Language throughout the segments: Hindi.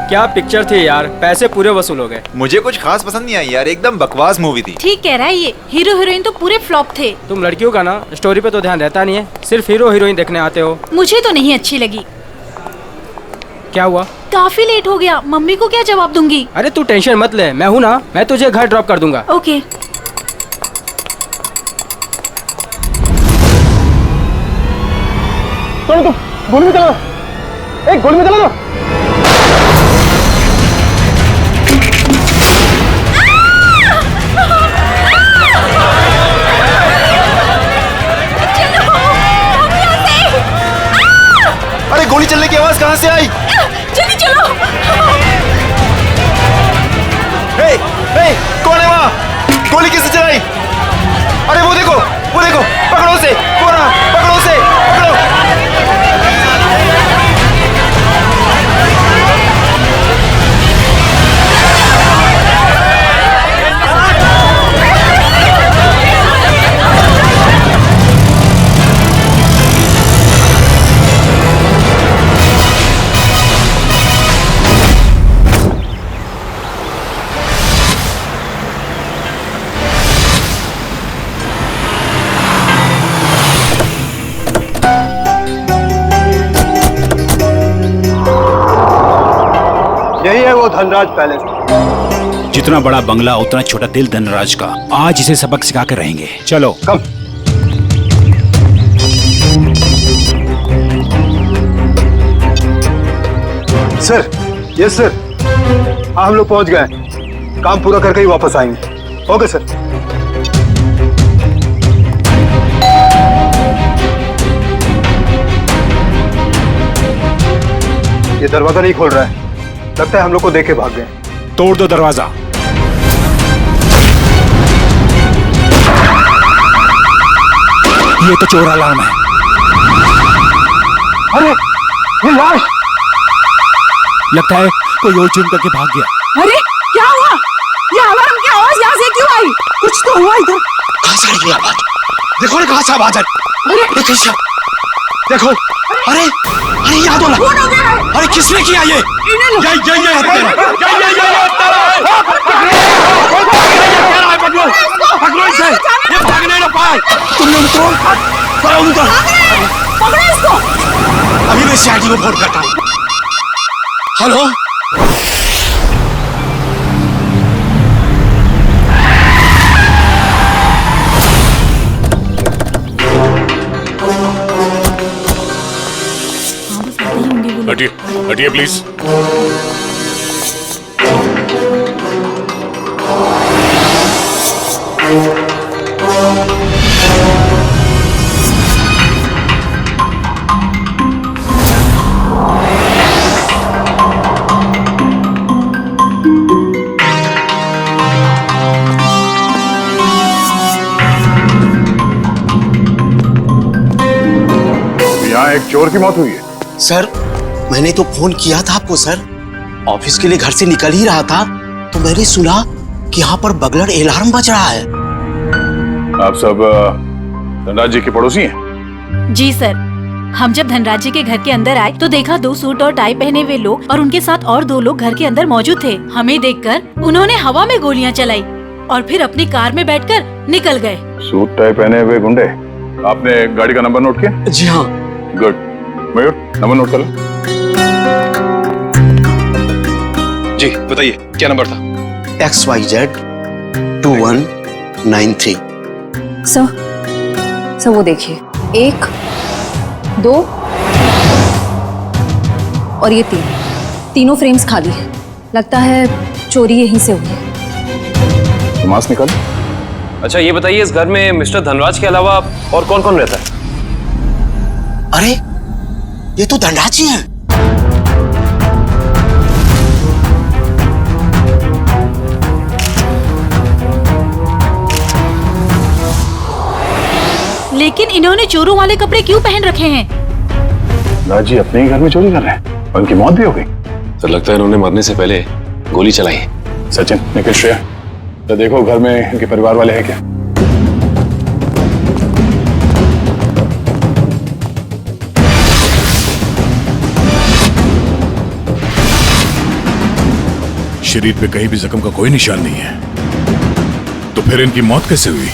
क्या पिक्चर थी यार, पैसे पूरे वसूल हो गए। मुझे कुछ खास पसंद नहीं आई यार, एकदम बकवास मूवी थी। ठीक कह रहा है ये, हीरो हीरोइन तो पूरे फ्लॉप थे। तुम लड़कियों का ना स्टोरी पे तो ध्यान रहता नहीं है, सिर्फ हीरो हीरोइन देखने आते हो। मुझे तो नहीं अच्छी लगी। क्या हुआ? काफी लेट हो गया, मम्मी को क्या जवाब दूंगी? अरे तू टेंशन मत ले, मैं हूँ ना, मैं तुझे घर ड्रॉप कर दूंगा। ओके। तो गोली में चला दो, एक गोली में चला दो। अरे गोली चलने की आवाज कहाँ से आई? जल्दी चलो। हे, कौन है वहाँ? गोली किसने चलाई? अरे वो देखो, पकड़ो उसे, पकड़ो उसे, पकड़ो। यही है वो धनराज पैलेस। जितना बड़ा बंगला उतना छोटा दिल धनराज का। आज इसे सबक सिखा कर रहेंगे। चलो कम। Sir, yes sir. हाँ, हम लोग पहुंच गए। काम पूरा करके ही वापस आएंगे। Okay sir. ये दरवाजा नहीं खोल रहा है, लगता है हम लोग को देख के भाग गए। तोड़ दो दरवाजा। ये तो चोर अलार्म है। अरे ये लाश! लगता है कोई और जुर्म करके भाग गया। अरे क्या हुआ? ये अलार्म की आवाज यहाँ से क्यों आई? कुछ तो हुआ इधर। कहाँ से आई ये आवाज? देखो ना कहाँ से आवाज आई। देखो, अरे याद हो रहा। अरे किसने किया ये? पकड़ो इसे। ये भागने ना पाए। तुमने उनको पकड़ो इसको। अभी मैं सीआईडी को फोन करता हूँ। हेलो, हटिए हटिए प्लीज। यहाँ एक चोर की मौत हुई है। सर, मैंने तो फोन किया था आपको सर। ऑफिस के लिए घर से निकल ही रहा था तो मैंने सुना कि यहाँ पर बगलर अलार्म बज रहा है। आप सब धनराज जी के पड़ोसी हैं? जी सर, हम जब धनराज जी के घर के अंदर आए तो देखा 2 सूट और टाई पहने हुए लोग और उनके साथ और 2 लोग घर के अंदर मौजूद थे। हमें देखकर उन्होंने हवा में गोलियां चलाई और फिर अपनी कार में बैठकर निकल गए। सूट टाई पहने हुए गुंडे। आपने गाड़ी का नंबर नोट किया? जी हाँ। गुड। मयूर, नंबर नोट कर लो। जी बताइए, क्या नंबर था? XYZ 2193। सर वो देखिए, 1, 2 और ये 3, तीनों फ्रेम्स खाली है। लगता है चोरी यहीं से हुई है। तो मास्क निकाल। अच्छा ये बताइए, इस घर में मिस्टर धनराज के अलावा और कौन कौन रहता है? अरे ये तो धनराज जी हैं। लेकिन इन्होंने चोरों वाले कपड़े क्यों पहन रखे हैं? धनराज जी अपने ही घर में चोरी कर रहे हैं। उनकी मौत भी हो गई। तो लगता है इन्होंने मरने से पहले गोली चलाई है। सचिन, निखिल, श्रेया, तो देखो घर में इनके परिवार वाले हैं क्या? शरीर पे कहीं भी जख्म का कोई निशान नहीं है, तो फिर इनकी मौत कैसे हुई?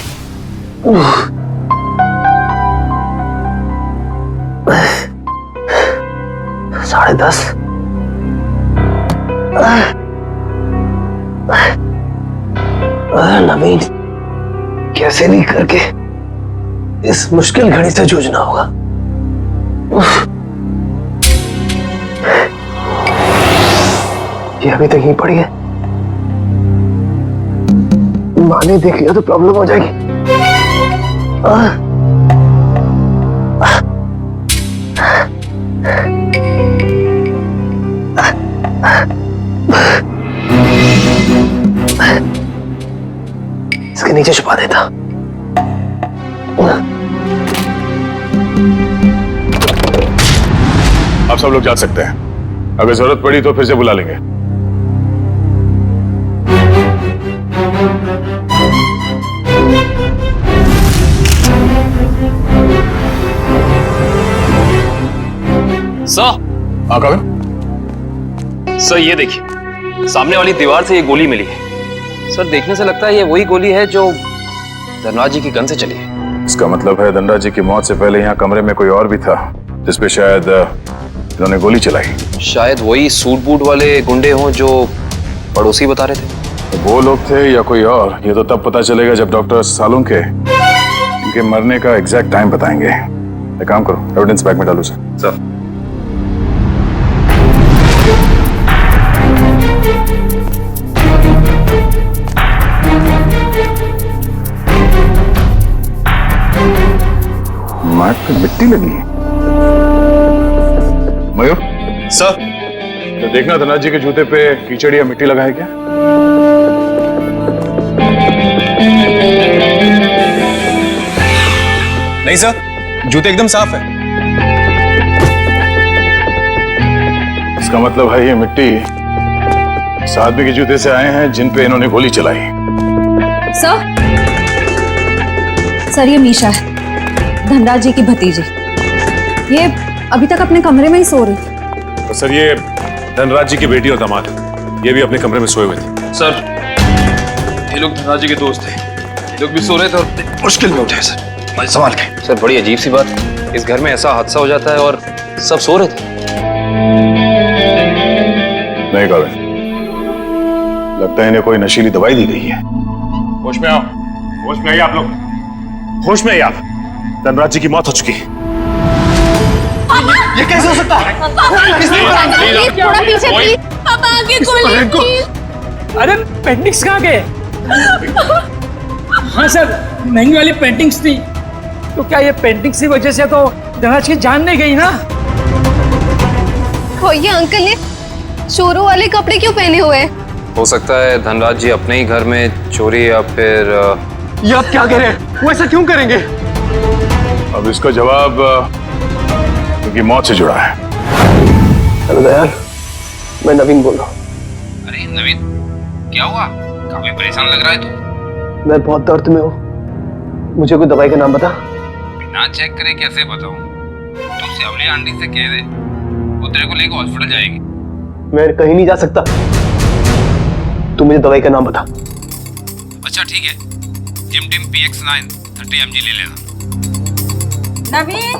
साढ़े 10। नवीन, कैसे भी करके इस मुश्किल घड़ी से जूझना होगा। ये अभी तक यहीं पड़ी है, माँ ने देख लिया तो प्रॉब्लम हो जाएगी। इसके नीचे छुपा देता। आप सब लोग जा सकते हैं, अगर जरूरत पड़ी तो फिर से बुला लेंगे। सर, सर ये देखिए, सामने वाली दीवार से ये गोली मिली है। सर देखने से लगता है ये वही गोली है जो धनराज जी की गन से चली है। इसका मतलब है धनराज जी की मौत से पहले यहाँ कमरे में कोई और भी था जिसपे शायद इन्होंने गोली चलाई। शायद वही सूट बूट वाले गुंडे हों जो पड़ोसी बता रहे थे। तो वो लोग थे या कोई और, ये तो तब पता चलेगा जब डॉक्टर सालुंके के इनके मरने का एग्जैक्ट टाइम बताएंगे। एक काम करो, एविडेंस बैग में डालो सर। मार्क पे मिट्टी लगी है। मयूर सर, तो देखना धनराज जी के जूते पे कीचड़ या मिट्टी लगा है क्या? नहीं सर, जूते एकदम साफ है। इसका मतलब है ये मिट्टी इस आदमी के जूते से आए हैं जिन पे इन्होंने गोली चलाई। सर ये मीशा है, धनराज जी की भतीजी। ये अभी तक अपने कमरे में ही सो रही थी। तो सर ये धनराज जी की बेटी और दामाद है, ये भी अपने कमरे में सोए हुए थे। सर ये लोग धनराज जी के दोस्त थे, ये लोग भी सो रहे थे और मुश्किल में उठे सर, मैं संभाल के। सर बड़ी अजीब सी बात, इस घर में ऐसा हादसा हो जाता है और सब सो रहे थे। नहीं करें, लगता है इन्हें कोई नशीली दवाई दी गई है। होश में आओ, होश में आइए आप लोग, होश में आइए आप। धनराज जी की मौत हो चुकी है। ये कैसे हो सकता है? थोड़ा पीछे प्लीज। पापा आगे गोली प्लीज। अरे पेंटिंग्स कहाँ गए? हाँ सर, महंगी वाली पेंटिंग्स थी। तो क्या ये पेंटिंग्स की वजह से तो धनराज की जान नहीं गई ना? ये अंकल ने चोरों वाले कपड़े क्यों पहने हुए हैं? हो सकता है धनराज जी अपने ही घर में चोरी या फिर ये आप क्या कह रहे हैं? वो ऐसा क्यों करेंगे? अब इसका जवाब उनकी मौत से जुड़ा है। हेलो दयाल, मैं नवीन बोल रहा हूँ। अरे नवीन, क्या हुआ? काफी परेशान लग रहा है तू। मैं बहुत दर्द में हूँ, मुझे कोई दवाई का नाम बता। बिना चेक करे कैसे बताऊं? तू सेवली आंटी से कह दे, वो तेरे को लेकर हॉस्पिटल जाएगी। मैं कहीं नहीं जा सकता, तू मुझे दवाई का नाम बता। अच्छा ठीक है, जिमटिम PX9 30 mg ले लेना। नवीन,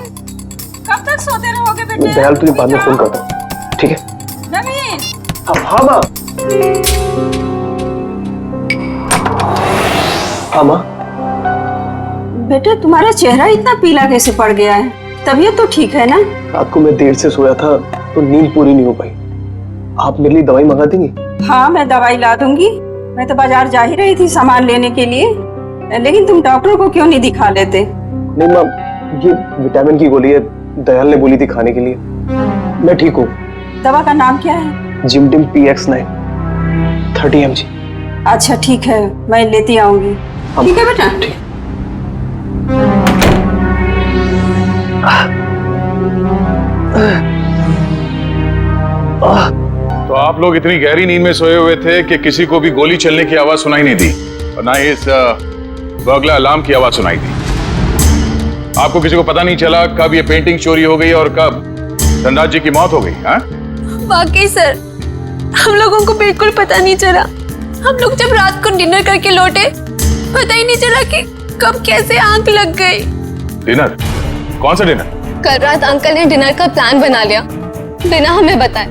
कब तक सोते रहोगे बेटे? दयाल तुझे बाद में फोन करता हूँ, ठीक है? नवीन। हाँ माँ। हाँ माँ। बेटे तुम्हारा चेहरा इतना पीला कैसे पड़ गया है? तबीयत तो ठीक है ना? रात को मैं देर से सोया था तो नींद पूरी नहीं हो पाई। आप मेरे लिए दवाई मंगा देंगी? हाँ मैं दवाई ला दूंगी। मैं तो बाजार जा ही रही थी सामान लेने के लिए, लेकिन तुम डॉक्टर को क्यों नहीं दिखा लेते? नहीं माँ, ये विटामिन की गोली है, दयाल ने बोली थी खाने के लिए। मैं ठीक हूँ। दवा का नाम क्या है? जिमटिम PX9 30 mg। अच्छा ठीक है, मैं लेती आऊंगी। ठीक है बेटा। तो आप लोग इतनी गहरी नींद में सोए हुए थे कि किसी को भी गोली चलने की आवाज सुनाई नहीं दी और ना ही इस बर्गला अलार्म की आवाज सुनाई दी। आपको किसी को पता नहीं चला कब ये पेंटिंग चोरी हो गई और कब धनराज जी की मौत हो गई? हाँ? वाकई सर, हम लोगों को बिल्कुल पता नहीं चला। हम लोग जब रात को डिनर करके लौटे, पता ही नहीं चला कि कब कैसे आंख लग गई। डिनर? कौन सा डिनर? कल रात अंकल ने डिनर का प्लान बना लिया बिना हमें बताए,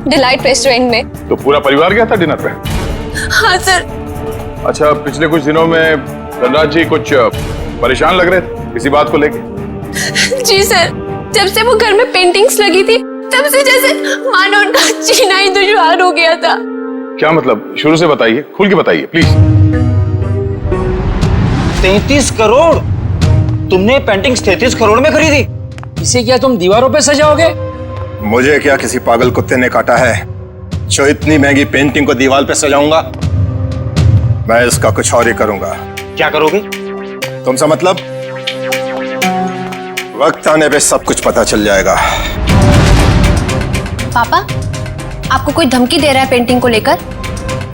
डिलाइट रेस्टोरेंट में। तो पूरा परिवार गया था डिनर पे? हाँ सर। अच्छा, पिछले कुछ दिनों में धनराज जी कुछ परेशान लग रहे थे किसी बात को लेके? जी सर, जब से वो घर में पेंटिंग्स लगी थी तब से जैसे मानो उनका जीना ही दुश्वार हो गया था। क्या मतलब? शुरू से बताइए, खुल के बताइए प्लीज। 33 करोड़? तुमने पेंटिंग्स 33 करोड़ में खरीदी? इसे क्या तुम दीवारों पे सजाओगे? मुझे क्या किसी पागल कुत्ते ने काटा है जो इतनी महंगी पेंटिंग को दीवार पे सजाऊंगा? मैं इसका कुछ और ही करूंगा। क्या करोगे? तुमसे मतलब? वक्त आने पे सब कुछ पता चल जाएगा। पापा, आपको कोई धमकी दे रहा है पेंटिंग को लेकर?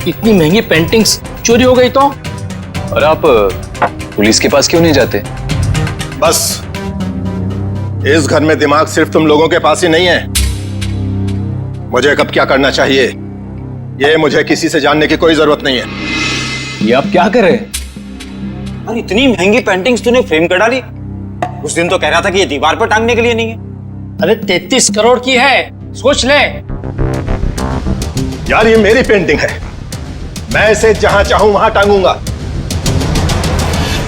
इतनी महंगी पेंटिंग्स चोरी हो गई तो? और आप पुलिस के पास क्यों नहीं जाते? बस इस घर में दिमाग सिर्फ तुम लोगों के पास ही नहीं है। मुझे कब क्या करना चाहिए ये मुझे किसी से जानने की कोई जरूरत नहीं है। ये आप क्या कर रहे हैं? अरे इतनी महंगी पेंटिंग्स तूने फ्रेम कर डाली। उस दिन तो कह रहा था कि ये दीवार पर टांगने के लिए नहीं है। अरे 33 करोड़ की है, सोच ले। यार ये मेरी पेंटिंग है, मैं इसे जहां चाहूं वहां टांगूंगा।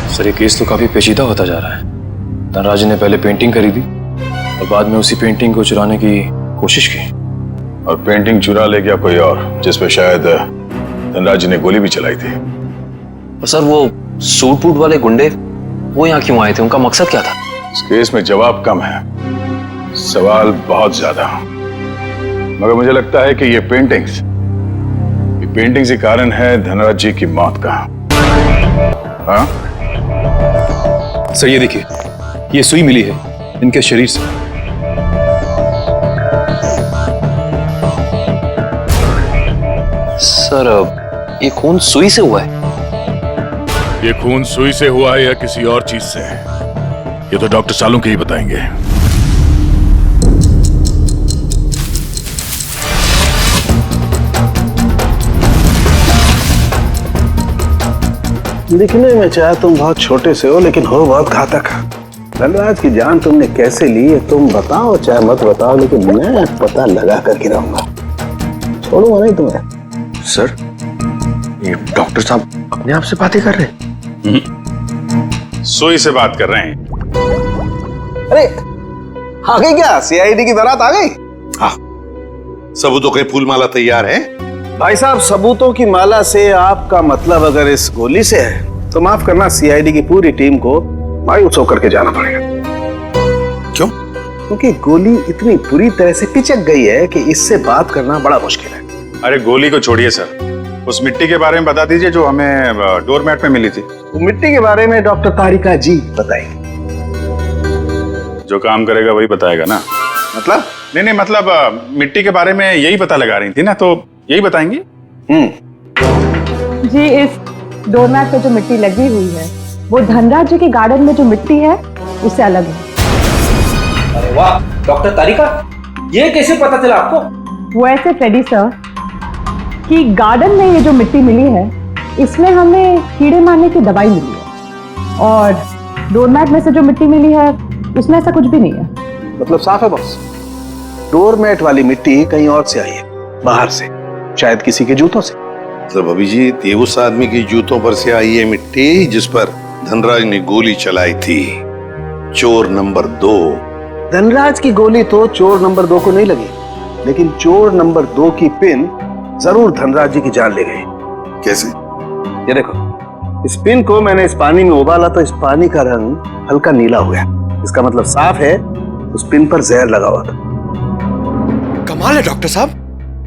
सर, ये केस तो काफी पेचीदा होता जा रहा है। धनराज ने पहले पेंटिंग खरीदी और बाद में उसी पेंटिंग को चुराने की कोशिश की। और पेंटिंग चुरा ले गया कोई और, जिसपे शायद धनराज ने गोली भी चलाई थी। और सर, वो सूट बूट वाले गुंडे वो यहाँ क्यों आए थे? उनका मकसद क्या था? इस केस में जवाब कम है, सवाल बहुत ज्यादा। मगर मुझे लगता है कि ये पेंटिंग्स ही कारण है धनराज जी की मौत का। हाँ? सर ये देखिए, ये सुई मिली है इनके शरीर से। सर, ये खून सुई से हुआ है? ये खून सुई से हुआ है या किसी और चीज से, ये तो डॉक्टर सालुंके ही बताएंगे। दिखने में चाहे तुम बहुत छोटे से हो, लेकिन हो बहुत घातक। धनराज की जान तुमने कैसे ली है तुम बताओ, चाहे मत बताओ, लेकिन मैं पता लगा कर गिराऊंगा, छोड़ूंगा नहीं तुम्हें। सर, ये डॉक्टर साहब अपने आप से बातें कर रहे हैं? सुई से बात कर रहे हैं। अरे आ गई क्या? सीआईडी की बारात आ गई? हाँ, सबूतों के फूल माला तैयार है। भाई साहब, सबूतों की माला से आपका मतलब अगर इस गोली से है तो माफ करना, सीआईडी की पूरी टीम को मायूस होकर के जाना पड़ेगा। क्यों? क्योंकि गोली इतनी बुरी तरह से पिचक गई है कि इससे बात करना बड़ा मुश्किल है। अरे गोली को छोड़िए सर, उस मिट्टी के बारे में बता दीजिए जो हमें डोरमैट में मिली थी। तो मिट्टी के बारे में डॉक्टर तारिका जी बताएंगे। जो काम करेगा वही बताएगा ना? मतलब? नहीं, मतलब मिट्टी के बारे में यही पता लगा रही थी ना, तो यही बताएंगी। जी, इस डोरमैट पे जो मिट्टी लगी हुई है वो धनराज जी के गार्डन में जो मिट्टी है उससे अलग है। अरे वाह डॉक्टर तारिका, ये कैसे पता चला आपको? वो ऐसे फ्रेडी सर कि गार्डन में ये जो मिट्टी मिली है इसमें हमें कीड़े मारने की दवाई मिली है, और डोरमैट में से जो मिट्टी मिली है उसमें ऐसा कुछ भी नहीं है। मतलब साफ है बॉस, डोरमैट वाली मिट्टी कहीं और से आई है, बाहर से, शायद किसी के जूतों से। मतलब अभिजीत, ये उस आदमी की जूतों पर से आई है मिट्टी जिस पर धनराज ने गोली चलाई थी, चोर नंबर 2। धनराज की गोली तो चोर नंबर 2 को नहीं लगी, लेकिन चोर नंबर 2 की पिन जरूर धनराज जी की जान ले गई। कैसे? ये देखो, इस पिन को मैंने इस पानी में उबाला तो इस पानी का रंग हल्का नीला हो गया। इसका मतलब साफ है उस पिन पर जहर लगा हुआ था। कमाल है डॉक्टर साहब,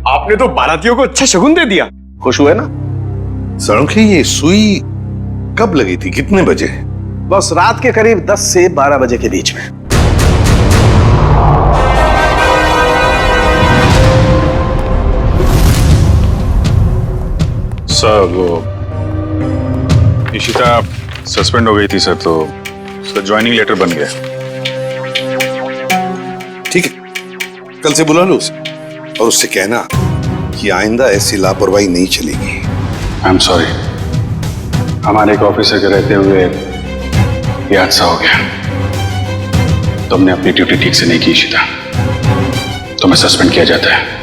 आपने तो बारातियों को अच्छा शगुन दे दिया। खुश हुए ना? सड़ों ये सुई कब लगी थी, कितने बजे? बस रात के करीब 10 से 12 बजे के बीच में। सर, वो इशिता सस्पेंड हो गई थी सर, तो उसका ज्वाइनिंग लेटर बन गया। ठीक है, कल से बुला लो उसे और उससे कहना कि आइंदा ऐसी लापरवाही नहीं चलेगी। आई एम सॉरी, हमारे एक ऑफिसर के रहते हुए ये हादसा हो गया। तुमने अपनी ड्यूटी ठीक से नहीं की इशिता, तुम्हें सस्पेंड किया जाता है।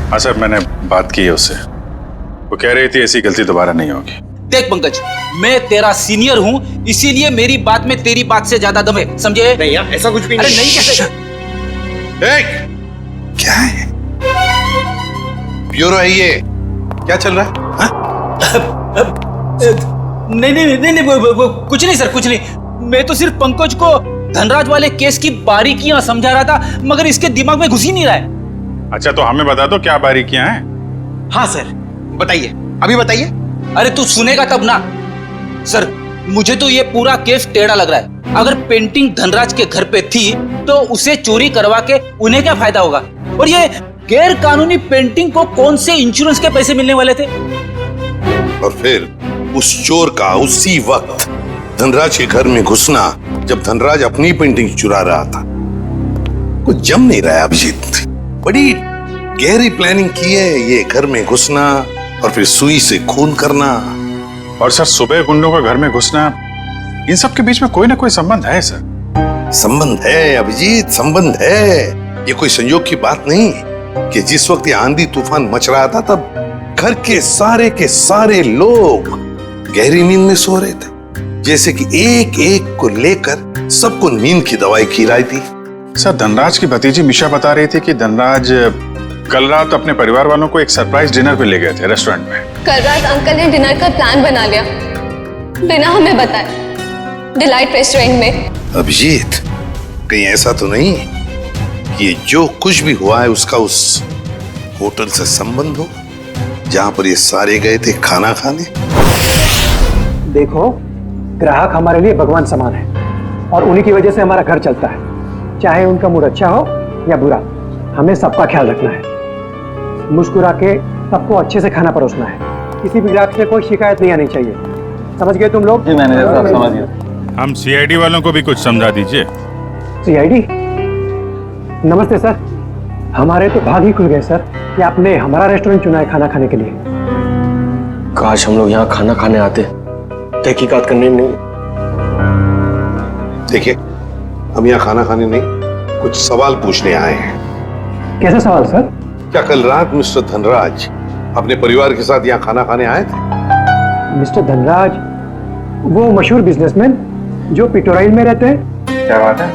हाँ सर, मैंने बात की है उससे, वो कह रही थी ऐसी गलती दोबारा नहीं होगी। देख पंकज, मैं तेरा सीनियर हूं, इसीलिए मेरी बात में तेरी बात से ज्यादा दम है, समझे? नहीं यार, ऐसा कुछ भी अरे नहीं कैसे? क्या है? ब्यूरो है ये, क्या चल रहा है? नहीं, वो कुछ नहीं सर, कुछ नहीं। मैं तो सिर्फ पंकज को धनराज वाले केस की बारीकियां समझा रहा था, मगर इसके दिमाग में घुस ही नहीं रहा है। अच्छा, तो हमें बता दो क्या बारीकियां हैं। हाँ सर, बताइए, अभी बताइए। अरे तू सुनेगा तब ना। सर, मुझे तो ये पूरा केस टेढ़ा लग रहा है। अगर पेंटिंग धनराज के घर पे थी तो उसे चोरी करवा के उन्हें क्या फायदा होगा? और ये गैर कानूनी पेंटिंग को कौन से इंश्योरेंस के पैसे मिलने वाले थे? और फिर उस चोर का उसी वक्त धनराज के घर में घुसना, जब धनराज अपनी पेंटिंग चुरा रहा था। कुछ जम नहीं रहा है अभिजीत। बड़ी गहरी प्लानिंग की है ये घर में घुसना और फिर सुई से खून करना। और सर, सुबह गुंडों का घर में घुसना, इन सब के बीच में कोई ना कोई संबंध है सर। संबंध है अभिजीत, संबंध है। ये कोई संयोग की बात नहीं कि जिस वक्त ये आंधी तूफान मच रहा था तब घर के सारे लोग गहरी नींद में सो रहे थे, जैसे कि एक एक को लेकर सबको नींद की दवाई खिलाई थी। सर, धनराज की भतीजी मिशा बता रही थी कि धनराज कल रात अपने परिवार वालों को एक सरप्राइज डिनर पे ले गए थे रेस्टोरेंट में। कल रात अंकल ने डिनर का प्लान बना लिया बिना हमें बताए, डिलाइट रेस्टोरेंट में। अभिजीत, कहीं ऐसा तो नहीं कि ये जो कुछ भी हुआ है उसका उस होटल से संबंध हो जहां पर ये सारे गए थे खाना खाने? देखो, ग्राहक हमारे लिए भगवान समान है और उन्हीं की वजह से हमारा घर चलता है। चाहे उनका मूड अच्छा हो या बुरा, हमें सबका ख्याल रखना है। मुस्कुरा के सबको अच्छे से खाना परोसना है। किसी भी ग्राहक से कोई शिकायत नहीं आनी चाहिए। समझ गए तुम लोग? जी मैनेजर साहब, समझ गए। हम सीआईडी वालों को भी कुछ समझा दीजिए। सीआईडी? नमस्ते सर, हमारे तो भाग ही खुल गए सर कि आपने हमारा रेस्टोरेंट चुना है खाना खाने के लिए। काश हम लोग यहाँ खाना खाने आते, तहकीकात करने नहीं। देखिए, हम यहाँ खाना खाने नहीं, कुछ सवाल पूछने आए हैं। कैसा सवाल सर? क्या कल रात मिस्टर धनराज अपने परिवार के साथ यहाँ खाना खाने आए थे? मिस्टर धनराज, वो मशहूर बिजनेसमैन जो पिटोराइल में रहते हैं। क्या बात है?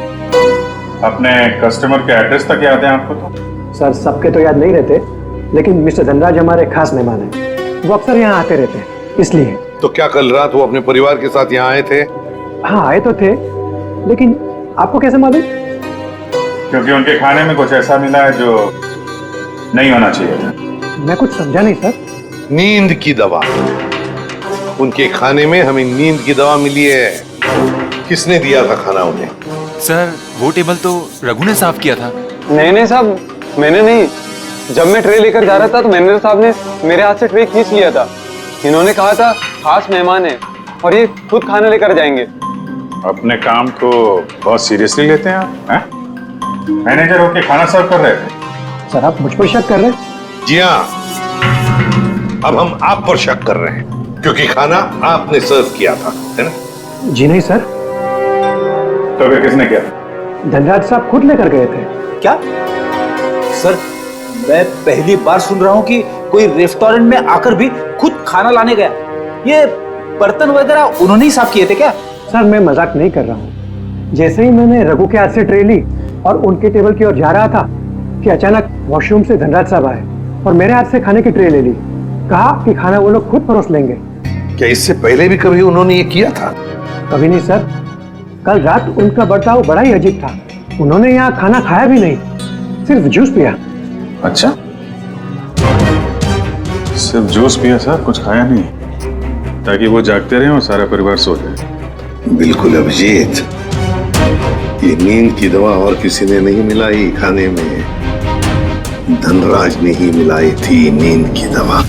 अपने कस्टमर के एड्रेस तक याद है आपको? तो सर, सबके तो याद नहीं रहते, लेकिन मिस्टर धनराज हमारे खास मेहमान हैं। वो अक्सर यहाँ आते रहते हैं, इसलिए। तो क्या कल रात वो अपने परिवार के साथ यहाँ आए थे? हाँ, आए तो थे, लेकिन आपको कैसे मालूम? क्योंकि उनके खाने में कुछ ऐसा मिला है जो नहीं होना चाहिए था। मैं कुछ समझा नहीं सर। नींद की दवा। उनके खाने में हमें नींद की दवा मिली है। किसने दिया था खाना उन्हें? सर, वो टेबल तो रघु ने साफ किया था। नहीं साहब, मैंने नहीं। जब मैं ट्रे लेकर जा रहा था तो मैनेजर साहब ने मेरे हाथ से ट्रे खींच लिया था। इन्होंने कहा था खास मेहमान है और ये खुद खाना लेकर जाएंगे। अपने काम को बहुत सीरियसली लेते हैं आप, हैं? मैनेजर होके खाना सर्व कर रहे थे। सर, आप मुझ पर शक कर रहे हैं? जी हाँ, अब हम आप पर शक कर रहे हैं क्योंकि खाना आपने सर्व किया था, है ना? जी नहीं सर। तो फिर किसने किया? धनराज साहब खुद लेकर गए थे। क्या? सर, मैं पहली बार सुन रहा हूँ कि कोई रेस्टोरेंट में आकर भी खुद खाना लाने गया। ये बर्तन वगैरह उन्होंने ही साफ किए थे क्या? सर, मैं मजाक नहीं कर रहा हूँ। जैसे ही मैंने रघु के हाथ से ट्रे ली और उनके टेबल की ओर जा रहा था कि अचानक वॉशरूम से धनराज साहब आए और मेरे हाथ से खाने की ट्रे ले ली। कहा कि खाना वो लोग खुद परोस लेंगे। क्या इससे पहले भी कभी उन्होंने ये किया था? कभी नहीं सर। कल रात उनका बर्ताव बड़ा ही अजीब था। उन्होंने यहाँ खाना खाया भी नहीं, सिर्फ जूस पिया। अच्छा, सिर्फ जूस पिया सर, कुछ खाया नहीं, ताकि वो जागते रहे और सारा परिवार सो जाए। बिल्कुल अभिजीत, ये नींद की दवा और किसी ने नहीं मिलाई खाने में, धनराज ने ही मिलाई थी नींद की दवा।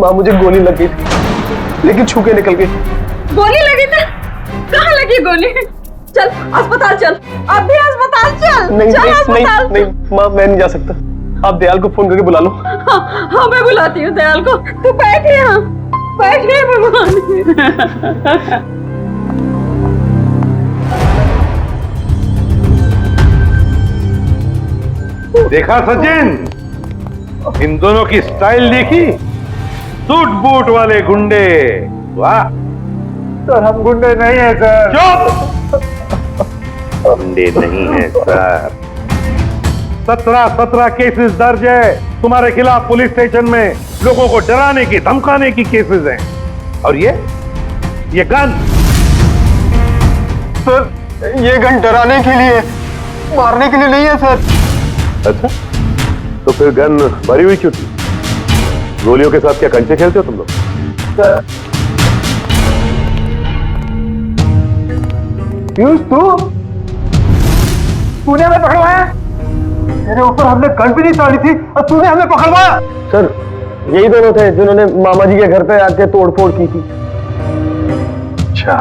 माँ मुझे गोली लग गई थी, लेकिन छू के निकल गई। गोली लगी थी? कहाँ लगी गोली? चल अस्पताल चल, अब भी अस्पताल चल। नहीं चल नहीं अस्पताल। नहीं, नहीं माँ मैं नहीं जा सकता। आप दयाल को फोन करके बुला लो। हाँ मैं बुलाती हूँ दयाल को। तू बैठ यहाँ, बैठ गए भगवान। देखा सचिन, इन दोनों की स्टाइल देखी? सूट बूट वाले गुंडे। वाह सर हम गुंडे नहीं है सर। चुप! गुंडे नहीं है सर। 17 केसेस दर्ज है तुम्हारे खिलाफ पुलिस स्टेशन में। लोगों को डराने की धमकाने की केसेस हैं। और ये गन? सर ये गन डराने के लिए, मारने के लिए नहीं है सर। अच्छा, तो फिर गन भरी हुई क्यों थी? गोलियों के साथ क्या कंचे खेलते हो तुम लोग? सर पीयूष तूने हमें पकड़वाया? तेरे ऊपर हमने गन भी नहीं चढ़ी थी और तूने हमें पकड़वाया? सर यही दोनों थे जिन्होंने मामा जी के घर पे आके तोड़फोड़ की थी। अच्छा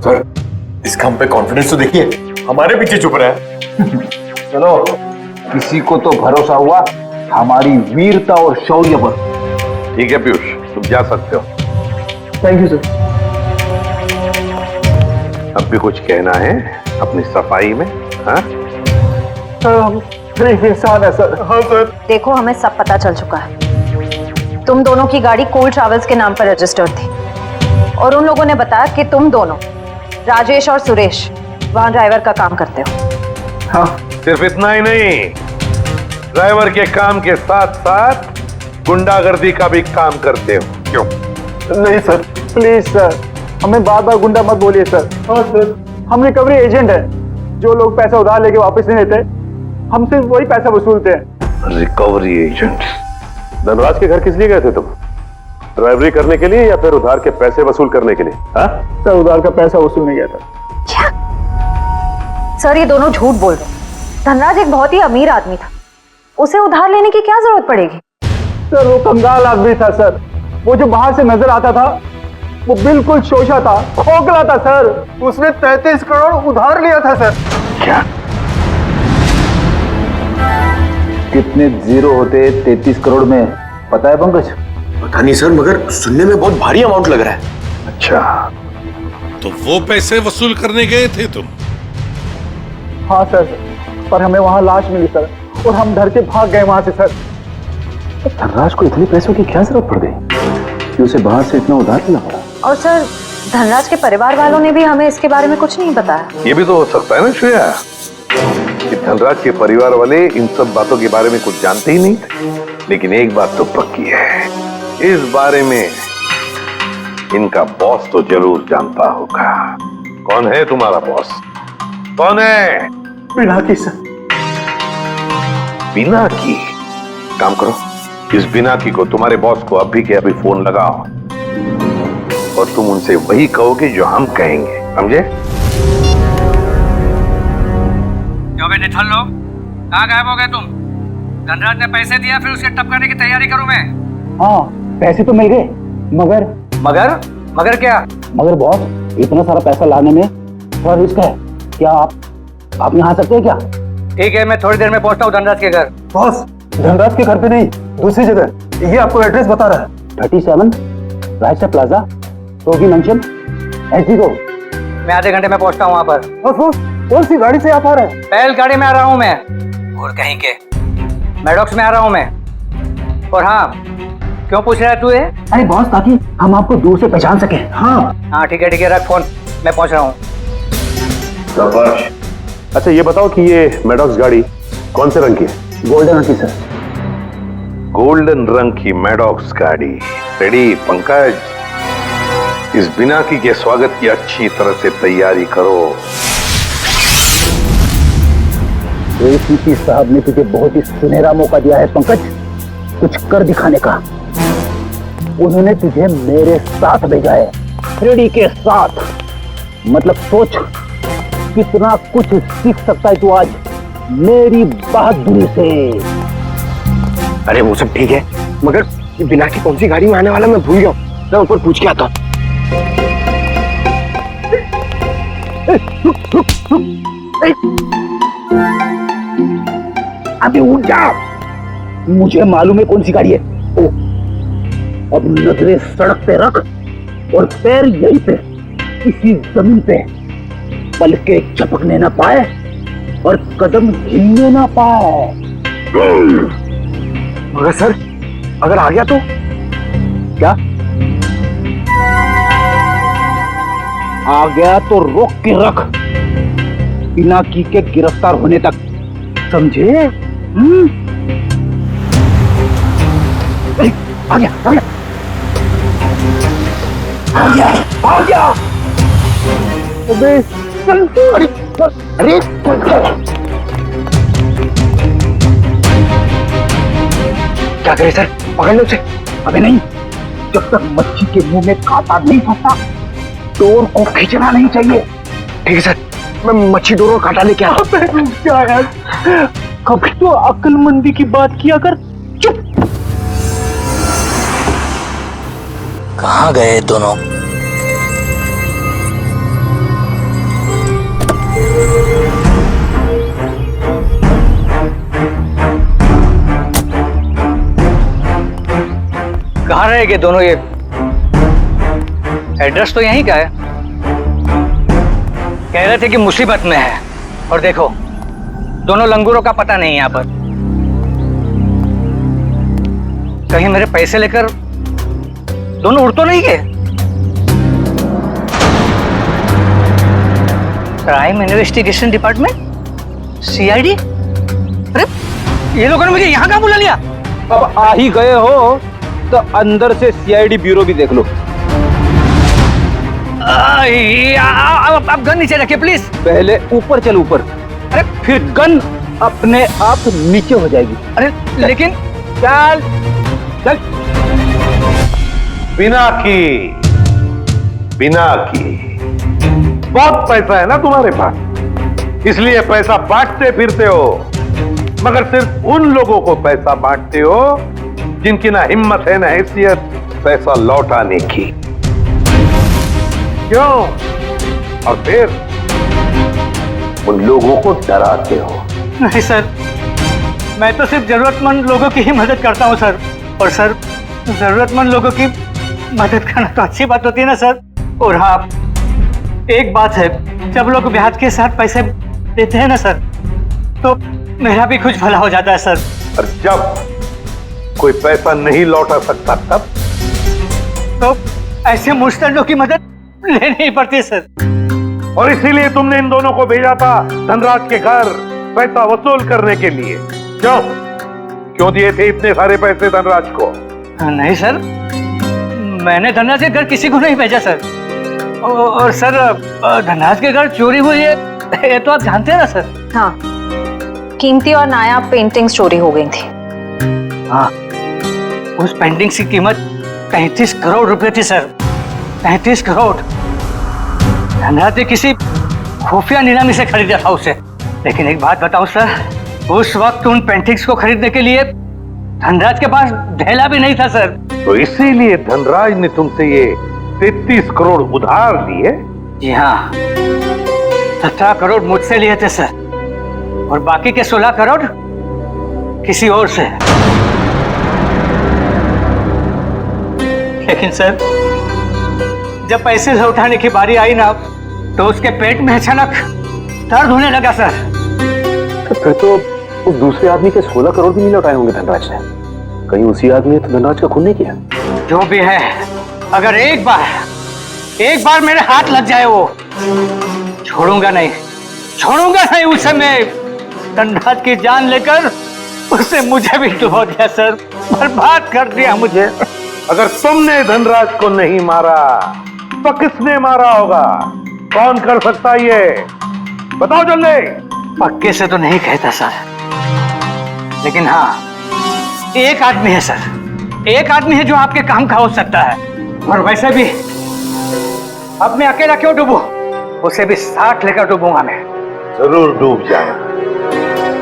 सर, इसका हम पे कॉन्फिडेंस तो देखिए, हमारे पीछे चुप रहा है। चलो किसी को तो भरोसा हुआ हमारी वीरता और शौर्य पर। ठीक है पीयूष, तुम जा सकते हो। Thank you sir. अब भी कुछ कहना है अपनी सफाई में? हाँ इंसान है सर। हाँ सर। देखो हमें सब पता चल चुका है। तुम दोनों की गाड़ी कोल ट्रैवल्स के नाम पर रजिस्टर्ड थी और उन लोगों ने बताया कि तुम दोनों, राजेश और सुरेश, वहां ड्राइवर का काम करते हो। हाँ। सिर्फ इतना ही नहीं, ड्राइवर के काम के साथ साथ गुंडागर्दी का भी काम करते हो। क्यों? नहीं सर, प्लीज सर, हमें बार बार गुंडा मत बोलिए सर। हाँ सर, हम रिकवरी एजेंट है। जो लोग पैसा उधार लेके वापस नहीं देते, हम सिर्फ वही पैसा वसूलते हैं। Recovery agent? धनराज के घर किस लिए गए थे तुम? ड्राइवरी करने के लिए या फिर उधार के पैसे वसूल करने के लिए? हाँ सर, उधार का पैसा वसूलने गया था। क्या? सर ये दोनों झूठ बोल रहे हैं। धनराज एक बहुत ही अमीर आदमी था, उसे उधार लेने की क्या जरूरत पड़ेगी? सर वो कंगाल आदमी था सर। वो जो बाहर से नजर आता था वो बिल्कुल शोषा था, खोखला था सर। उसने 33 करोड़ उधार लिया था सर। क्या? कितने जीरो होते 33 करोड़ में, पता है पंकज? पता नहीं सर, मगर सुनने में बहुत भारी अमाउंट लग रहा है। अच्छा, तो वो पैसे वसूल करने गए थे तुम? हाँ सर, पर हमें वहां लाश मिली सर और हम डर के भाग गए वहां से सर। धनराज को इतने पैसों की क्या जरूरत पड़ गई कि उसे बाहर से इतना उधार लेना पड़ा? और सर धनराज के परिवार वालों ने भी हमें इसके बारे में कुछ नहीं बताया। ये भी तो हो सकता है ना श्रेया, कि धनराज के परिवार वाले इन सब बातों के बारे में कुछ जानते ही नहीं थे। लेकिन एक बात तो पक्की है, इस बारे में इनका बॉस तो जरूर जानता होगा। कौन है तुम्हारा बॉस? कौन है? पिनाकी सर। पिनाकी? काम करो, इस पिनाकी को, तुम्हारे बॉस को अभी के अभी फोन लगाओ और तुम उनसे वही कहोगे जो हम कहेंगे, समझे? क्यों बे निठल्लो, कहाँ गायब हो गए तुम? धनराज ने पैसे दिया, फिर उसके टपकाने की तैयारी करूं मैं। हाँ पैसे तो मिल गए, मगर क्या? मगर बॉस, इतना सारा पैसा लाने में थोड़ा रिस्क है। क्या आप यहाँ आ सकते हैं क्या? ठीक है, मैं थोड़ी देर में पहुंचता हूँ धनराज के घर। बॉस, धनराज के घर पे नहीं, दूसरी जगह। ये आपको एड्रेस बता रहा है। 37 रायसा प्लाजा, रोगी मेंशन, एंट्री को। मैं आधे घंटे में पहुंचता हूँ वहाँ पर। बॉस, कौन सी गाड़ी से आप आ रहे हैं? पहल गाड़ी में आ रहा हूँ मैं। और कहीं के मैडॉक्स में आ रहा हूँ मैं। और हाँ, क्यों पूछ रहा है तू ये? अरे बॉस, ताकि हम आपको दूर से पहचान सके। हाँ ठीक है, रख फोन, मैं पहुंच रहा हूँ। अच्छा ये बताओ कि ये मैडॉक्स गाड़ी कौन से रंग की है? गोल्डन रंग की सर। गोल्डन रंग की मैडॉक्स गाड़ी रेडी? पंकज, इस बिनाकी के स्वागत की अच्छी तरह से तैयारी करो। एसीपी साहब ने तुझे बहुत ही सुनहरा मौका दिया है पंकज, कुछ कर दिखाने का। उन्होंने तुझे मेरे साथ भेजा है, फ्रेडी के साथ। मतलब सोच कितना कुछ सीख सकता है तू आज मेरी बहादुरी से। अरे वो सब ठीक है, मगर बिना की कौन सी गाड़ी में आने वाला मैं भूल गया हूँ। मैं ऊपर पूछ के आता हूँ। अबे उठ जा, मुझे मालूम है कौन सी गाड़ी है। ओ, अब नजरें सड़क पे रख और पैर यहीं पे इसी जमीन पे, पलके झपकने ना पाए और कदम हिलने ना पाए। मगर सर अगर आ गया तो क्या? आ गया तो रोक के रख, बिना की के गिरफ्तार होने तक, समझे? आ गया आ गया आ गया आ गया। अबे चल, अरे अरे क्या करे सर, पकड़ लो उसे। अबे नहीं, जब तक मच्छी के मुंह में कांटा नहीं फंसता डोर को खींचना नहीं चाहिए। ठीक है सर, मैं मच्छी डोर और कांटा लेके आता हूं। क्या यार, कभी तो अक्लमंदी की बात किया कर। चुप। कहाँ गए दोनों? कहाँ रहेंगे दोनों? ये एड्रेस तो यहीं का है। कह रहे थे कि मुसीबत में है, और देखो दोनों लंगूरों का पता नहीं यहाँ पर। कहीं मेरे पैसे लेकर दोनों उड़ तो नहीं गए? Crime investigation department, CID? अरे ये लोगों ने मुझे यहाँ कहाँ बुला लिया? अब आ ही गए हो तो अंदर से सीआईडी ब्यूरो भी देख लो। आप गन नीचे रखिए प्लीज। पहले ऊपर चल, ऊपर। अरे फिर गन अपने आप नीचे हो जाएगी। अरे लेकिन चल चल। बिना की बहुत पैसा है ना तुम्हारे पास, इसलिए पैसा बांटते फिरते हो, मगर सिर्फ उन लोगों को पैसा बांटते हो जिनकी ना हिम्मत है ना हैसियत पैसा लौटाने की। क्यों? और फिर उन लोगों को डराते हो। नहीं सर, मैं तो सिर्फ जरूरतमंद लोगों की ही मदद करता हूँ सर। और सर, जरूरतमंद लोगों की मदद करना तो अच्छी बात होती है ना सर। और हाँ, एक बात है, जब लोग ब्याज के साथ पैसे देते हैं ना सर, तो मेरा भी कुछ भला हो जाता है सर। और जब कोई पैसा नहीं लौटा सकता तब तो ऐसे मुश्तलों की मदद लेनी ही पड़ती है सर। और इसीलिए तुमने इन दोनों को भेजा था धनराज के घर पैसा वसूल करने के लिए। क्यों दिए थे इतने सारे पैसे धनराज को? नहीं सर, मैंने धनराज के घर किसी को नहीं भेजा सर। और सर, धनराज के घर चोरी हुई है ये तो आप जानते हैं ना सर। हाँ, कीमती और नायाब पेंटिंग्स चोरी हो गई थी। हाँ, उस पेंटिंग की कीमत 35 करोड़ रुपए थी सर। 35 करोड़। धनराज ने किसी खुफिया नीलामी से खरीदा था उसे। लेकिन एक बात बताऊं सर, उस वक्त उन पेंटिंग्स को खरीदने के लिए धनराज के पास ढेला भी नहीं था सर। तो इसीलिए धनराज ने तुमसे ये 33 करोड़ उधार लिए? जी हाँ, 17 करोड़ मुझसे लिए थे सर, और बाकी के 16 करोड़ किसी और से। लेकिन सर, जब पैसे लौटाने की बारी आई ना, तो उसके पेट में अचानक दर्द होने लगा सर। तो फिर तो उस दूसरे आदमी के 16 करोड़ भी नहीं लौटाए होंगे धनराज ने। कहीं उसी आदमी ने तो धनराज का खून नहीं किया? जो भी है, अगर एक बार मेरे हाथ लग जाए वो, छोड़ूंगा नहीं उसे। मैं धनराज की जान लेकर उससे मुझे भी डुबो दिया सर, बर्बाद कर दिया मुझे। अगर तुमने धनराज को नहीं मारा तो किसने मारा होगा? कौन कर सकता ये? बताओ जल्दी। पक्के से तो नहीं कहता सर, लेकिन हाँ, एक आदमी है सर। एक आदमी है जो आपके काम का हो सकता है। और वैसे भी अब मैं अकेला क्यों डूबूं? उसे भी साथ लेकर डूबूंगा मैं। जरूर डूब जाए,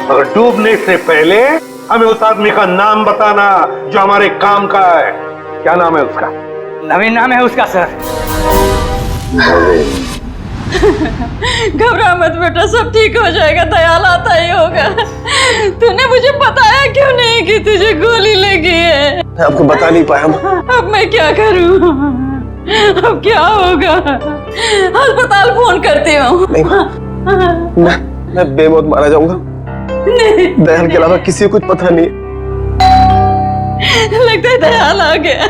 मगर डूबने से पहले हमें उस आदमी का नाम बताना जो हमारे काम का है। क्या नाम है उसका? नवीन नाम है उसका सर। घबरा मत बेटा, सब ठीक हो जाएगा, दयाल आता ही होगा। तूने मुझे बताया क्यों नहीं कि तुझे गोली लगी है? मैं आपको बता नहीं पाया। अब मैं क्या करूं? अब क्या होगा? अस्पताल फोन करती हूँ। मैं बेमौत मारा जाऊंगा। दयाल के अलावा किसी को कुछ पता नहीं। लगता है दयाल आ गया।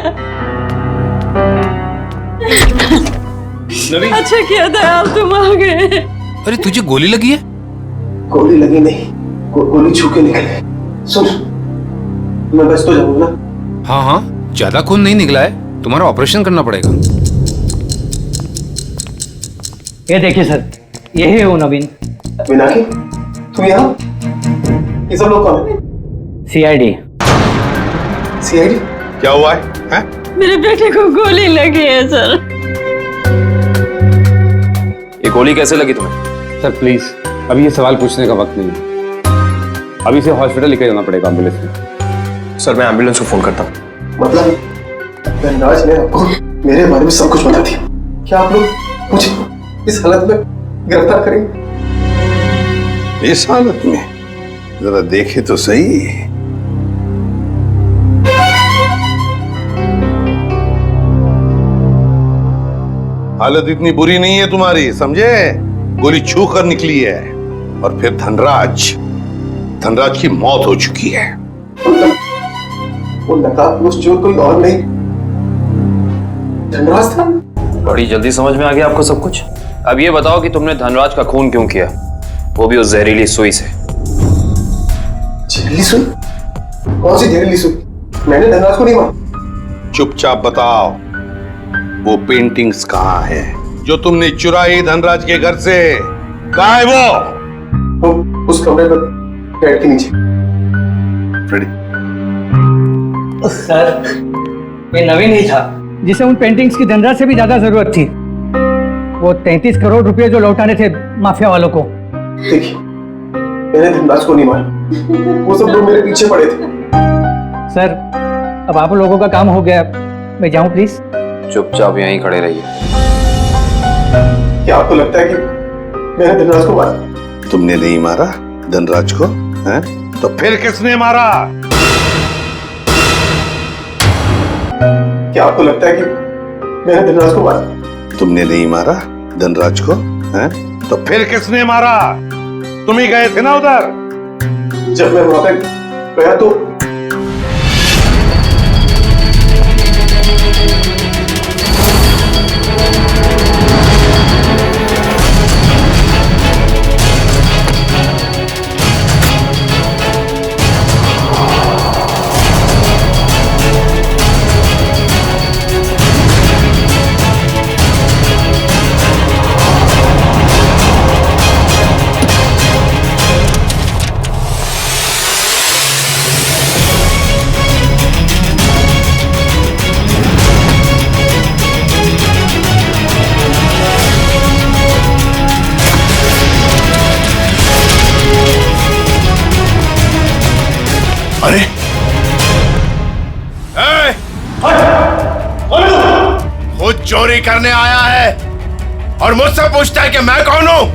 अच्छा किया दयाल तुम आ गए। अरे तुझे गोली लगी है? गोली लगी नहीं, गोली छू के निकली। सुन, मैं बच तो जाऊंगा ना? हाँ हाँ, ज्यादा खून नहीं निकला है, तुम्हारा ऑपरेशन करना पड़ेगा। ये देखिए सर, यही है वो नवीन। मीनाक्षी, तुम यहाँ? ये सब लोग कौन है? सीआईडी। सीआईडी? क्या हुआ है? मेरे बेटे को गोली लगी है सर। ये गोली कैसे लगी तुम्हें? सर प्लीज, अभी ये सवाल पूछने का वक्त नहीं है। अभी से हॉस्पिटल लेकर जाना पड़ेगा एम्बुलेंस में। सर मैं एम्बुलेंस को फोन करता हूँ। मतलब धनराज ने आपको मेरे बारे में सब कुछ बता दिया? क्या आप लोग मुझे इस हालत में गिरफ्तार करेंगे? इस हालत में जरा देखे तो सही। हालत इतनी बुरी नहीं है तुम्हारी, समझे? गोली छू कर निकली है और फिर धनराज की मौत हो चुकी है। वो नकाबपोश चोर कोई और नहीं, धनराज था। बड़ी जल्दी समझ में आ गया आपको सब कुछ। अब ये बताओ कि तुमने धनराज का खून क्यों किया, वो भी उस जहरीली सुई से। जहरीली सुई? कौन सी जहरीली सुई? मैंने धनराज को नहीं मारा। चुपचाप बताओ, वो पेंटिंग्स कहाँ है जो तुमने चुराई धनराज के घर से? कहाँ है वो? उस कमरे पर बेड के नीचे। फ्रेडी। सर, ये नवीन ही था जिसे उन पेंटिंग्स की धनराज से भी ज्यादा जरूरत थी। वो 33 करोड़ रुपए जो लौटाने थे माफिया वालों को। देखिए, मैंने धनराज को नहीं मारा, वो सब लोग मेरे पीछे पड़े थे। सर, अब आप लोगों का काम हो गया, मैं जाऊं प्लीज? चुपचाप यहीं खड़े रहिए। क्या आपको लगता है कि मैंने धनराज को मारा? तुमने नहीं मारा धनराज को, हैं? तो फिर किसने मारा? क्या आपको लगता है कि मैंने धनराज को मारा? तुमने नहीं मारा धनराज को, हैं? तो फिर किसने मारा? तुम ही गए थे ना उधर। जब मैं वहां तक गया तो अरे खुद चोरी करने आया है और मुझसे पूछता है कि मैं कौन हूं?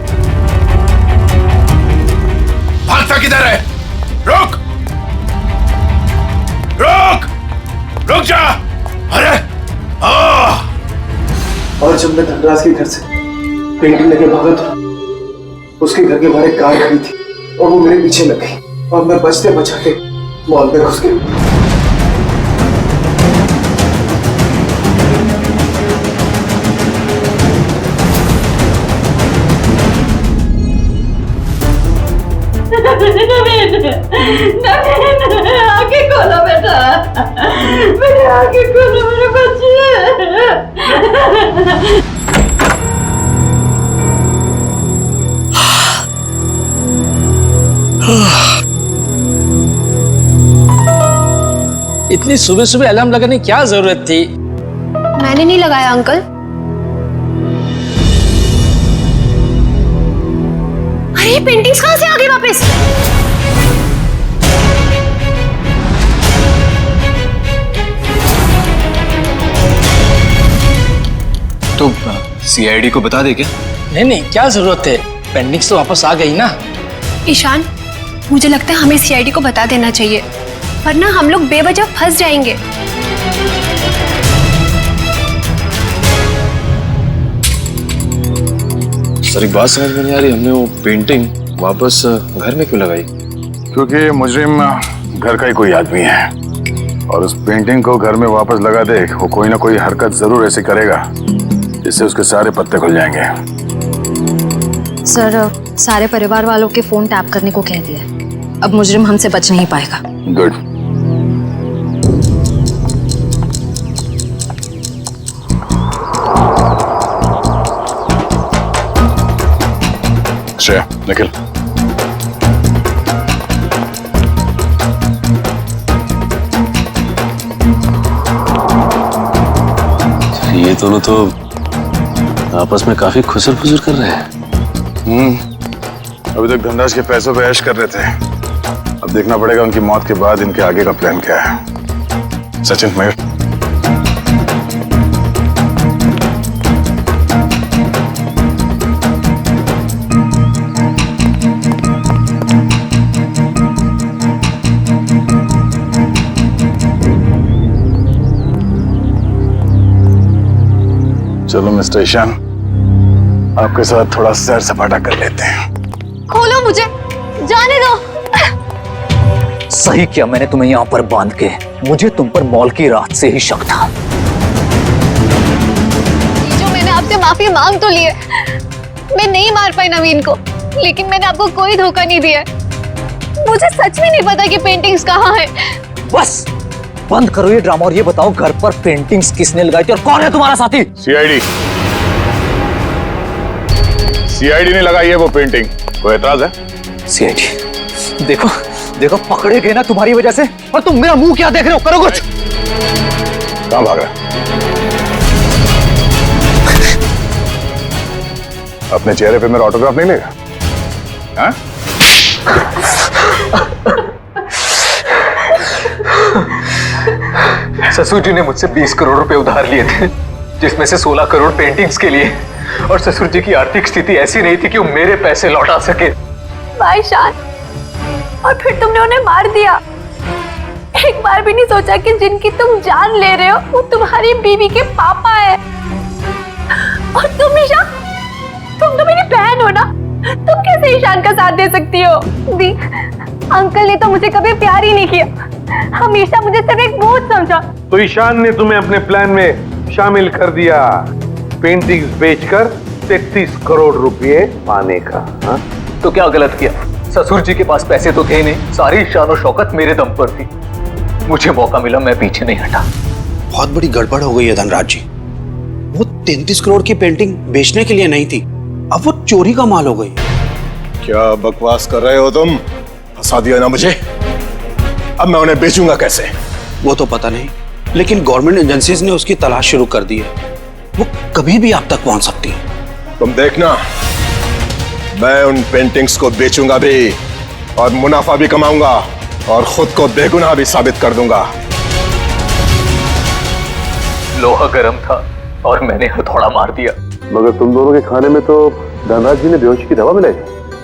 भागता किधर है? रुक रुक रुक जा। अरे और जब मैं धनराज के घर से पेंटिंग लेके भागा था, उसके घर के बाहर एक कार खड़ी थी और वो मेरे पीछे लग गई और मैं बचते बचाते मॉल में घुस गया। नवीन, आगे खोलो बेटा, मेरे आगे खोलो मेरे बच्चे। इतनी सुबह सुबह अलार्म लगाने की क्या जरूरत थी? मैंने नहीं लगाया अंकल। अरे पेंटिंग्स कहां से आ गई वापस? तो सीआईडी को बता दे क्या? नहीं, क्या जरूरत है, पेंडिंग्स तो वापस आ गई ना। ईशान, मुझे लगता है हमें सीआईडी को बता देना चाहिए, वरना हम लोग बेवजह फंस जाएंगे। सर एक बात समझ में नहीं आ रही, हमने वो पेंटिंग वापस घर में क्यों लगाई? क्योंकि मुजरिम घर का ही कोई आदमी है और उस पेंटिंग को घर में वापस लगा दे, वो कोई ना कोई हरकत जरूर ऐसी करेगा जिससे उसके सारे पत्ते खुल जाएंगे। सर, सारे परिवार वालों के फोन टैप करने को कह दिया, अब मुजरिम हमसे बच नहीं पाएगा। गुड। श्रेया, निकल। ये दोनों तो आपस में काफी खुसर फुसर कर रहे हैं। अभी तक धनराज के पैसों पे ऐश कर रहे थे, अब देखना पड़ेगा उनकी मौत के बाद इनके आगे का प्लान क्या है। सचिन, मयूर, चलो मिस्टर ईशान, आपके साथ थोड़ा सैर सपाटा कर लेते हैं। खोलो मुझे, जाने दो। सही किया मैंने तुम्हें यहाँ पर बांध के, मुझे तुम पर मॉल की रात से ही शक था। जो मैंने आपसे माफी मांग तो ली है, मैं नहीं मार पाई नवीन को, लेकिन मैंने आपको कोई धोखा नहीं दिया। मुझे सच में नहीं पता कि पेंटिंग्स कहाँ है। बस बंद करो ये ड्रामा और ये बताओ घर पर पेंटिंग्स किसने लगाई थी और कौन है तुम्हारा साथी? सीआईडी ने लगाई है वो पेंटिंग, कोई एतराज है? सीआईडी, देखो देखो पकड़े गए ना तुम्हारी वजह से, और तुम मेरा मुंह क्या देख रहे हो, करो कुछ। कहां भाग रहा? अपने चेहरे पे मेरा ऑटोग्राफ नहीं लेगा? हाँ? ससुर जी ने मुझसे 20 करोड़ रुपए उधार लिए थे, जिसमें से 16 करोड़ पेंटिंग्स के लिए, और ससुर जी की आर्थिक स्थिति ऐसी नहीं थी कि वो मेरे पैसे लौटा सके। भाईशान, और फिर तुमने उन्हें मार दिया। एक बार भी नहीं सोचा कि जिनकी तुम जान ले रहे हो वो तुम्हारी बीवी के पापा है। और तुम ईशान, तुम तो मेरी बहन हो ना, तुम कैसे ईशान का साथ दे सकती हो? दी, अंकल ने तो मुझे कभी प्यार ही नहीं किया, हमेशा मुझे सिर्फ एक बोझ समझा। तो ईशान ने तुम्हें अपने प्लान में शामिल कर दिया, पेंटिंग्स बेचकर 33 करोड़ रुपए पाने का। हा? तो क्या गलत किया? ससुर जी के पास पैसे तो थे नहीं, सारी शान और शौकत मेरे दम पर थी। मुझे मौका मिला, मैं पीछे नहीं हटा। बहुत बड़ी गड़बड़ हो गई है धनराज जी। वो 33 करोड़ की पेंटिंग बेचने के लिए नहीं थी, अब वो चोरी का माल हो गई। क्या बकवास कर रहे हो तुम? फंसा दिया ना मुझे, अब मैं उन्हें बेचूंगा कैसे? वो तो पता नहीं, लेकिन गवर्नमेंट एजेंसीज ने उसकी तलाश शुरू कर दी है, वो कभी भी आप तक पहुंच सकती है। तुम देखना, मैं उन पेंटिंग्स को बेचूंगा भी और मुनाफा भी कमाऊंगा और खुद को बेगुनाह भी साबित कर दूंगा। लोहा गर्म था और मैंने हथौड़ा मार दिया। मगर तुम दोनों के खाने में तो धनराज जी ने बेहोशी की दवा मिलाई,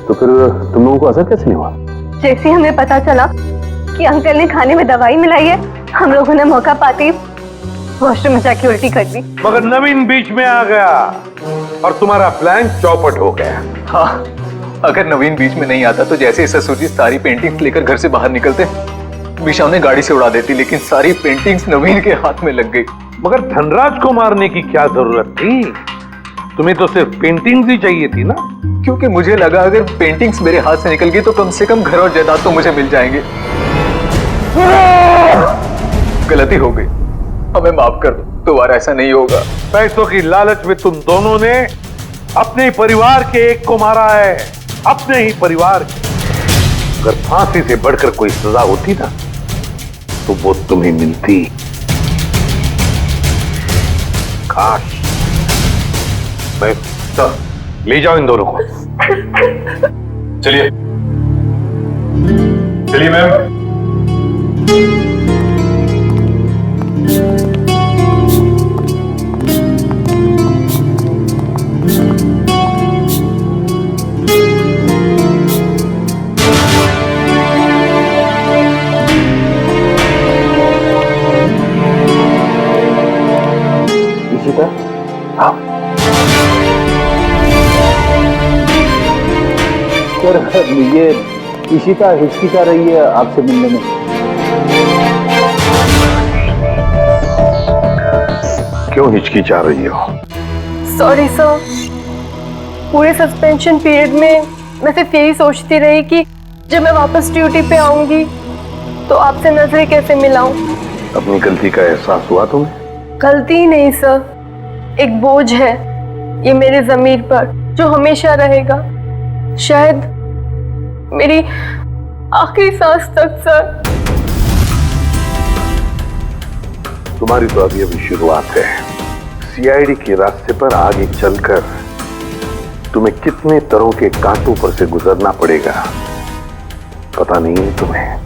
तो फिर तुम लोगों को असर कैसे नहीं हुआ? जैसे हमें पता चला कि अंकल ने खाने में दवाई मिलाई है, हम लोगों ने मौका पाते ही वॉशरूम में जाके उल्टी कर दी। मगर नवीन बीच में आ गया और तुम्हारा प्लान चौपट हो गया। हाँ, अगर नवीन बीच में नहीं आता तो जैसे ही ससुर जी सारी पेंटिंग्स लेकर घर से बाहर निकलते, मीशा उन्हें गाड़ी से उड़ा देती, लेकिन सारी पेंटिंग्स नवीन के हाथ में लग गई। मगर धनराज को मारने की क्या जरूरत थी? तुम्हें तो सिर्फ पेंटिंग्स ही चाहिए थी ना? क्योंकि मुझे लगा अगर पेंटिंग्स मेरे हाथ से निकल गई तो कम से कम घर और जायदाद तो मुझे मिल जाएंगे। गलती हो गई, हमें माफ कर दो, दोबारा ऐसा नहीं होगा। पैसों की लालच में तुम दोनों ने अपने ही परिवार के एक को मारा है, अपने ही परिवार के। अगर फांसी से बढ़कर कोई सजा होती ना तो वो तुम्हें मिलती। काश मैं ले जाओ इन दोनों को। चलिए चलिए मैम। ये इशिता हिचकिचा रही है आपसे मिलने में। क्यों हिचकिचा रही हो? सॉरी सर, पूरे सस्पेंशन पीरियड में मैं सिर्फ यही सोचती रही कि जब मैं वापस ड्यूटी पे आऊंगी तो आपसे नजरें कैसे मिलाऊं। अपनी गलती का एहसास हुआ तुम्हें? गलती ही नहीं सर, एक बोझ है ये मेरे ज़मीर पर जो हमेशा रहेगा, शायद मेरी आखिरी सांस तक सर। तुम्हारी तो अभी अभी शुरुआत है। सीआईडी के रास्ते पर आगे चलकर तुम्हें कितने तरह के कांटों पर से गुजरना पड़ेगा पता नहीं है तुम्हें,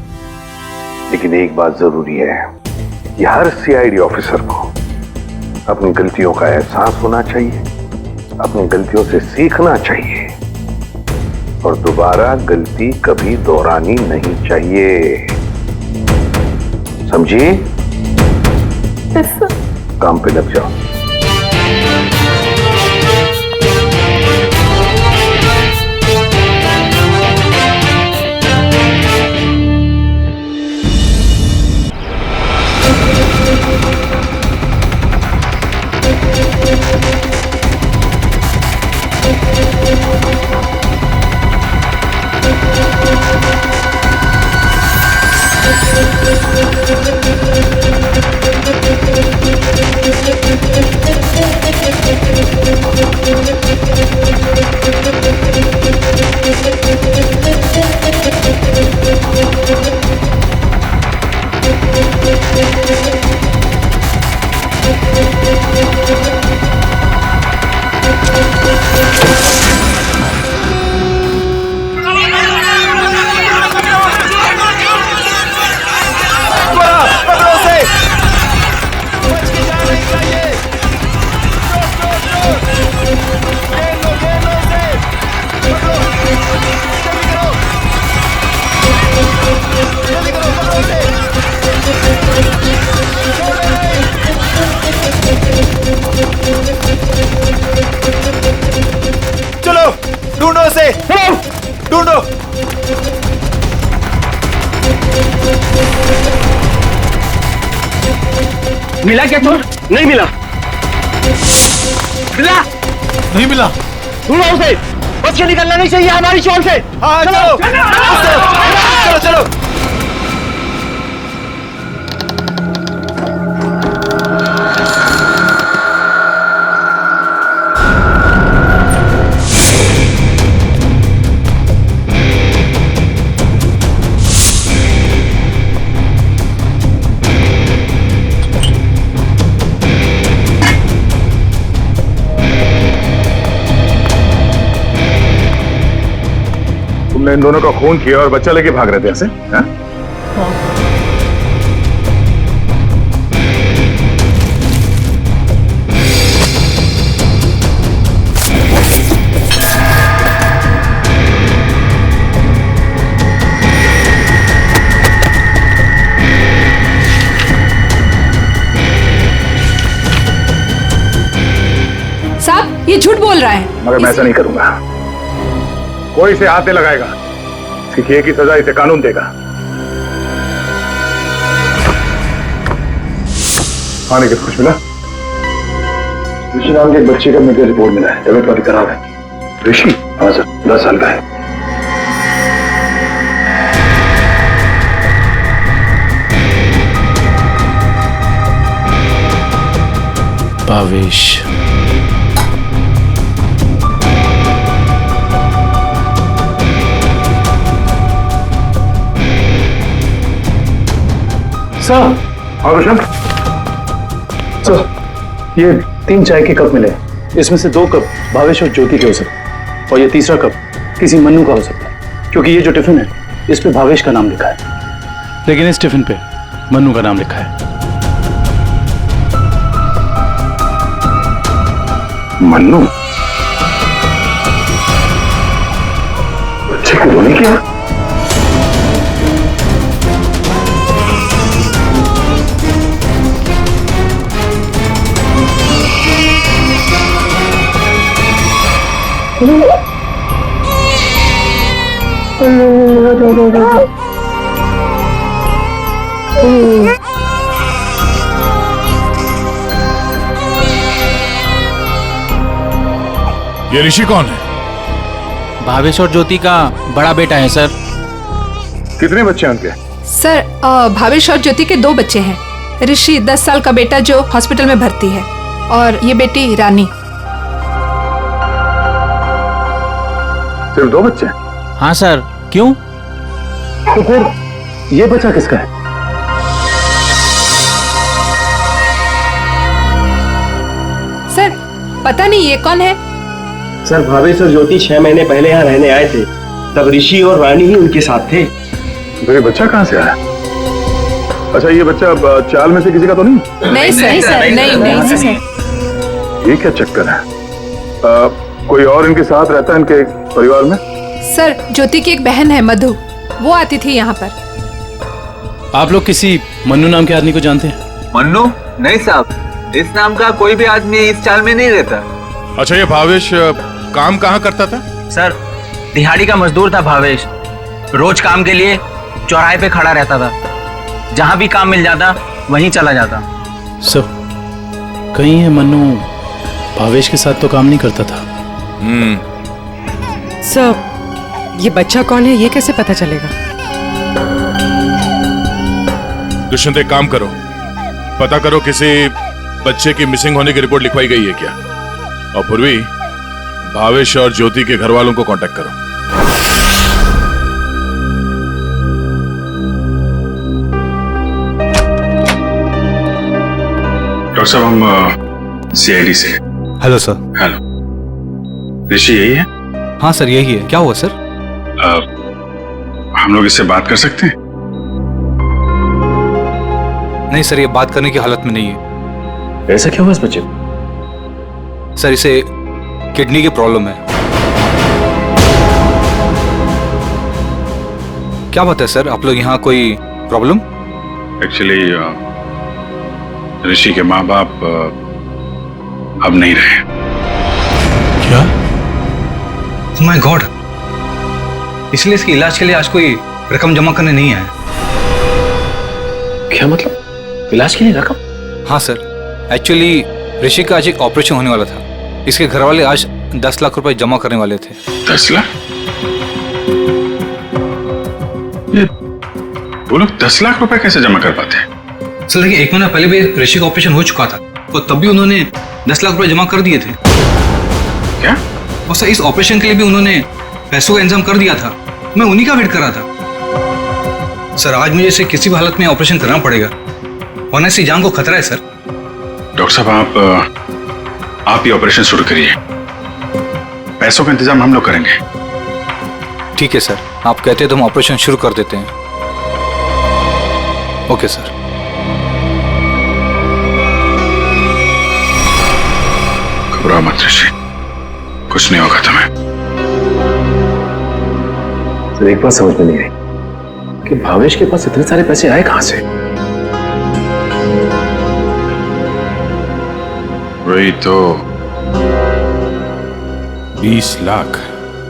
लेकिन एक बात जरूरी है कि हर सीआईडी ऑफिसर को अपनी गलतियों का एहसास होना चाहिए, अपनी गलतियों से सीखना चाहिए और दोबारा गलती कभी दोहरानी नहीं चाहिए। समझी? काम पे लग जाओ। चलो ढूंढो उसे, ढूंढो। मिला क्या चोर? नहीं मिला। मिला? नहीं मिला। ढूंढो उसे, बच के निकलना नहीं चाहिए हमारी शॉल से। हाँ चलो चलो चलो। तुमने इन दोनों का खून किया और बच्चा लेके भाग रहे थे ऐसे? हाँ? साहब ये झूठ बोल रहा है। मगर मैं ऐसा नहीं करूंगा। कोई इसे हाथ नहीं लगाएगा, इसकी एक ही सजा इसे कानून देगा। आने के कुछ मिला? ऋषि नाम के एक बच्चे का मेडिकल रिपोर्ट मिला है, तबीयत काफी खराब है। ऋषि? हाँ सर, 10 साल का है। भावेश, सर। हाँ रोशन? सर, ये 3 चाय के कप मिले, इसमें से 2 कप भावेश और ज्योति के हो सकते हैं और ये तीसरा कप किसी मन्नू का हो सकता है, क्योंकि ये जो टिफिन है इस पे भावेश का नाम लिखा है, लेकिन इस टिफिन पे मन्नू का नाम लिखा है। मन्नू? बच्चे को रोने क्या? ये ऋषि कौन है? भावेश और ज्योति का बड़ा बेटा है सर। कितने बच्चे हैं उनके? सर भावेश और ज्योति के 2 बच्चे हैं। ऋषि 10 साल का बेटा जो हॉस्पिटल में भर्ती है, और ये बेटी रानी। सिर्फ 2 बच्चे? हाँ सर। क्यों? तो फिर ये बच्चा किसका है? सर पता नहीं ये कौन है। सर भावेश और ज्योति 6 महीने पहले यहाँ रहने आए थे, तब ऋषि और रानी ही उनके साथ थे। तो ये बच्चा कहाँ से आया? अच्छा, ये बच्चा चाल में से किसी का तो नहीं? नहीं सर, नहीं सर। ये क्या चक्कर है? कोई और इनके साथ रहता है इनके परिवार में? सर ज्योति की एक बहन है मधु, वो आती थी यहाँ पर। आप लोग किसी मन्नू नाम के आदमी को जानते हैं? मन्नू? नहीं साहब, इस नाम का कोई भी आदमी इस चाल में नहीं रहता। अच्छा, ये भावेश काम कहाँ करता था? सर दिहाड़ी का मजदूर था भावेश। रोज काम के लिए चौराहे पे खड़ा रहता था, जहां भी काम मिल जाता वहीं चला जाता। सर कहीं है मन्नू भावेश के साथ तो काम नहीं करता था। सर ये बच्चा कौन है ये कैसे पता चलेगा? दुष्यंत, एक काम करो, पता करो किसी बच्चे की मिसिंग होने की रिपोर्ट लिखवाई गई है क्या, और पूर्वी भावेश और ज्योति के घर वालों को कांटेक्ट करो। डॉक्टर साहब, हम सीआईडी से। Hello sir. हेलो, ऋषि यही है? हाँ सर यही है। क्या हुआ सर? हम लोग इससे बात कर सकते हैं? नहीं सर, ये बात करने की हालत में नहीं है। ऐसा क्या हुआ इस बच्चे को? सर इसे किडनी की प्रॉब्लम है। क्या बात है सर, आप लोग यहाँ कोई प्रॉब्लम? एक्चुअली ऋषि के माँ बाप अब नहीं रहे। क्या? माय गॉड, इसलिए इसके इलाज के लिए आज कोई रकम जमा करने नहीं आया। क्या मतलब? इलाज के लिए रकम? हाँ सर, एक्चुअली ऋषि का आज एक ऑपरेशन होने वाला था। इसके घर वाले आज 10 लाख रुपए जमा करने वाले थे। 10 लाख? ये वो लोग 10 लाख रुपए कैसे जमा कर पाते हैं? सर देखिए, 1 महीना पहले भी ऋषि का ऑपरेशन हो चुका था, और तब भी उन्होंने 10 लाख रुपए जमा कर दिए थे। क्या? और सर इस ऑपरेशन के लिए भी उन्होंने पैसों का इंतजाम कर दिया था। मैं उन्हीं का वेट कर रहा था। सर आज मुझे इसे किसी भी हालत में ऑपरेशन करना पड़ेगा, वरना इसकी जान को खतरा है। सर डॉक्टर साहब, आप ही ऑपरेशन शुरू करिए, पैसों का इंतजाम हम लोग करेंगे। ठीक है सर, आप कहते हैं तो हम ऑपरेशन शुरू कर देते हैं। Okay sir. घबराओ मत ऋषि, कुछ नहीं होगा तुम्हें। सर एक बात समझ में नहीं आई कि भावेश के पास इतने सारे पैसे आए कहां से? वही तो 20 लाख।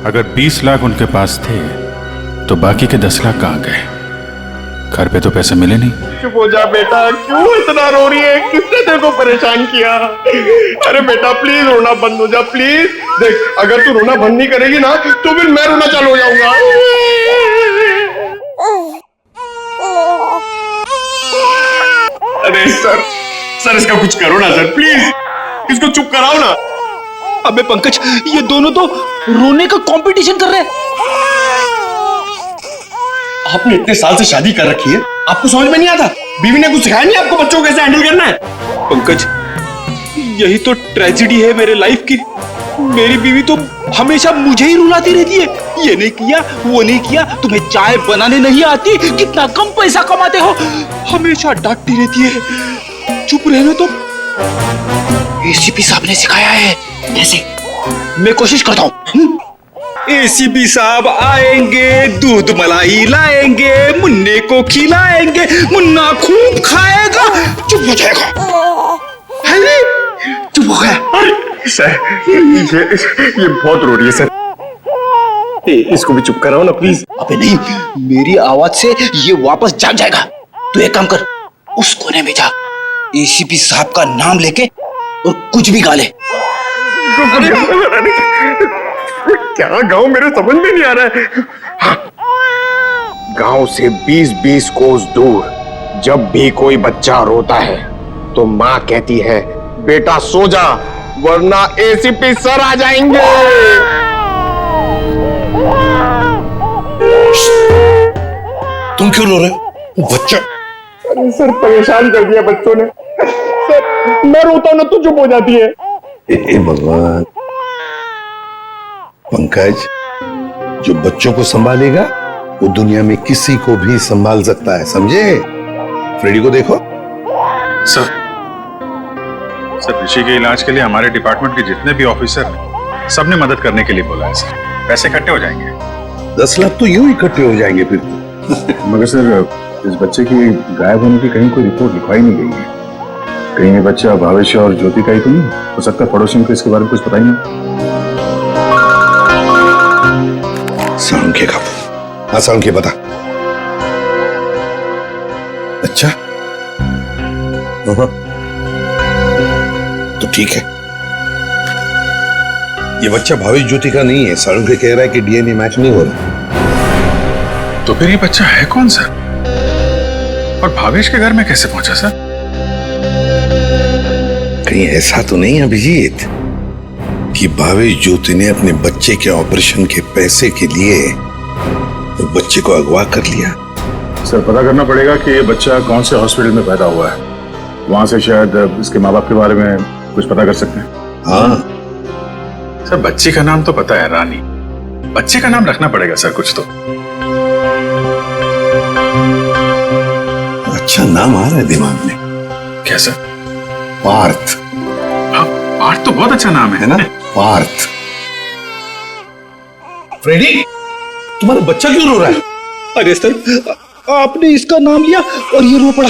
अगर 20 लाख उनके पास थे तो बाकी के 10 लाख कहाँ गए? घर पे तो पैसे मिले नहीं। चुप हो जा बेटा, क्यों इतना रो रही है? किसने तेरे को परेशान किया? अरे बेटा प्लीज रोना बंद हो जा, प्लीज। देख, अगर तू रोना बंद नहीं करेगी ना तो फिर मैं रोना चालू हो जाऊंगा। अरे सर इसका कुछ करो ना सर, प्लीज इसको चुप कराओ ना। अबे पंकज, ये दोनों तो रोने का कंपटीशन कर रहे हैं। आपने इतने साल से शादी कर रखी है, आपको समझ में नहीं आता? बीवी ने कुछ सिखाया नहीं आपको बच्चों को कैसे हैंडल करना है? पंकज, यही तो ट्रेजेडी है मेरे लाइफ की। मेरी बीवी तो हमेशा मुझे ही रुलाती रहती है, ये नहीं किया वो नहीं किया, तुम्हें चाय बनाने नहीं आती, कितना कम पैसा कमाते हो, हमेशा डांटती रहती है। चुप रहना तो। एसीपी साहब ने सिखाया है। कैसे? मैं कोशिश करता हूँ। एसीपी साहब आएंगे, दूध मलाई लाएंगे, मुन्ने को खिलाएंगे, मुन्ना खूब खाएगा, चुप हो जाएगा। चुप हो गया। सर ये बहुत रो रही है सर। इसको भी चुप कराओ ना प्लीज। अबे नहीं, मेरी आवाज से ये वापस जाग जाएगा। तू एक काम कर, उस कोने में जा, एसीपी साहब का नाम लेके और कुछ भी गा ले। क्या गाँव मेरे समझ में नहीं आ रहा है। हाँ। गांव से 20-20 कोस दूर जब भी कोई बच्चा रोता है तो माँ कहती है बेटा सो जा वरना एसीपी सर आ जाएंगे। तुम क्यों रो रहे हो? बच्चा। अरे सर परेशान कर दिया बच्चों ने। सर मैं रोता हूं ना तो चुप हो जाती है। ए भगवान, पंकज, जो बच्चों को संभालेगा वो दुनिया में किसी को भी संभाल सकता है, समझे? फ्रेडी को देखो। सर ऋषि के इलाज के लिए हमारे डिपार्टमेंट के जितने भी ऑफिसर हैं, सबने मदद करने के लिए बोला है सर। पैसे इकट्ठे हो जाएंगे। 10 लाख तो यूं इकट्ठे हो जाएंगे फिर। मगर सर इस बच्चे की गायब होने की कहीं कोई रिपोर्ट लिखवाई नहीं गई है। कहीं ये बच्चा भावेश और ज्योति का ही तो नहीं हो सकता? पड़ोसियों को इसके बारे में कुछ पता ही नहीं। सालुंखे काबू। हाँ सालुंखे बता। अच्छा तो ठीक है, ये बच्चा भावेश ज्योति का नहीं है। सालुंखे कह रहा है कि डीएनए मैच नहीं हो रहा। तो फिर ये बच्चा है कौन सा? और भावेश के घर में कैसे पहुंचा सर? कहीं ऐसा तो नहीं अभिजीत कि भावेश ज्योति ने अपने बच्चे के ऑपरेशन के पैसे के लिए तो बच्चे को अगवा कर लिया? सर पता करना पड़ेगा कि ये बच्चा कौन से हॉस्पिटल में पैदा हुआ है। वहां से शायद इसके माँ बाप के बारे में कुछ पता कर सकते हैं। हाँ सर बच्ची का नाम तो पता है, रानी। बच्चे का नाम रखना पड़ेगा सर कुछ तो। अच्छा नाम आ रहा है दिमाग में। क्या सर? पार्थ। हाँ पार्थ तो बहुत अच्छा नाम है ना? पार्थ। फ्रेडी, तुम्हारा बच्चा क्यों रो रहा है? अरे सर, आपने इसका नाम लिया और ये रो पड़ा।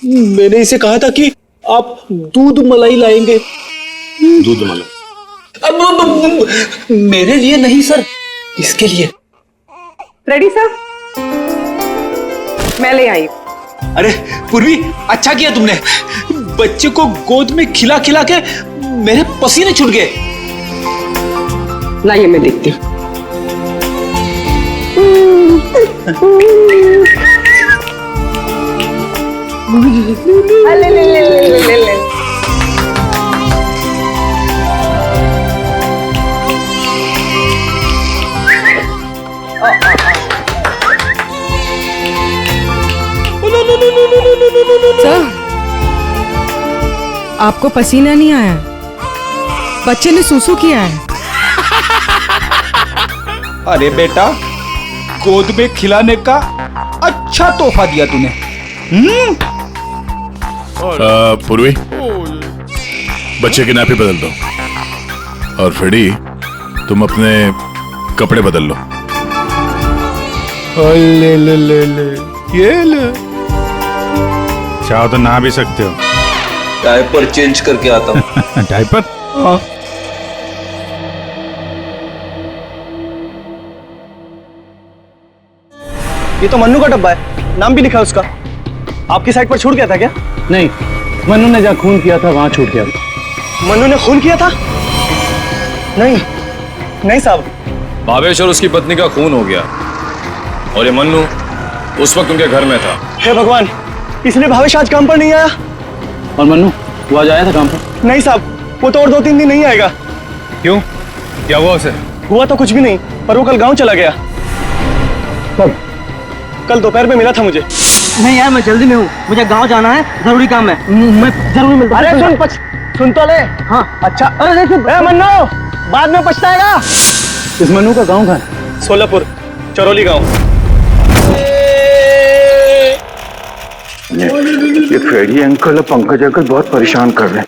मैंने इसे कहा था कि आप दूध मलाई लाएंगे। दूध मलाई? अब मेरे लिए नहीं सर, इसके लिए। रेडी सर, मैं ले आई। अरे पूर्वी, अच्छा किया तुमने। बच्चे को गोद में खिला खिला के मेरे पसीने छूट गए। लाइए मैं देखती हूँ। ले ले ले ले ले ले। सर, आपको पसीना नहीं आया? बच्चे ने सूसू किया है। अरे बेटा, गोद में खिलाने का अच्छा तोहफा दिया तूने। पूर्वी, बच्चे की नापी बदल दो। और फ्रेडी, तुम अपने कपड़े बदल लो। ले ले ले ले, ये ले। चाहो तो नहा भी सकते हो। डायपर चेंज करके आता हूँ। डायपर? हाँ। ये तो मन्नू का डब्बा है, नाम भी लिखा है उसका। आपकी साइड पर छूट गया था क्या? नहीं, मन्नू ने जहाँ खून किया था वहां छूट गया था। मन्नू ने खून किया था? नहीं नहीं साहब। भावेश और उसकी पत्नी का खून हो गया और ये मन्नू उस वक्त उनके घर में था। हे भगवान, इसलिए भावेश आज काम पर नहीं आया। और मन्नू वो आज आया था काम पर? नहीं साहब, वो तो और 2-3 दिन नहीं आएगा। क्यों, क्या हुआ उसे? हुआ तो कुछ भी नहीं, पर वो कल गांव चला गया। कब? कल दोपहर में मिला था मुझे। नहीं यार, मैं जल्दी में हूँ, मुझे गांव जाना है, जरूरी काम है। मैं जरूर मिलता हूँ। अरे सुन तो ले। हाँ अच्छा। अरे मन्नू, बाद में पछताएगा। इस मन्नू का गांव कहाँ है? सोलापुर, चरौली गांव। ये फ्रेडी अंकल और पंकज अंकल बहुत परेशान कर रहे हैं।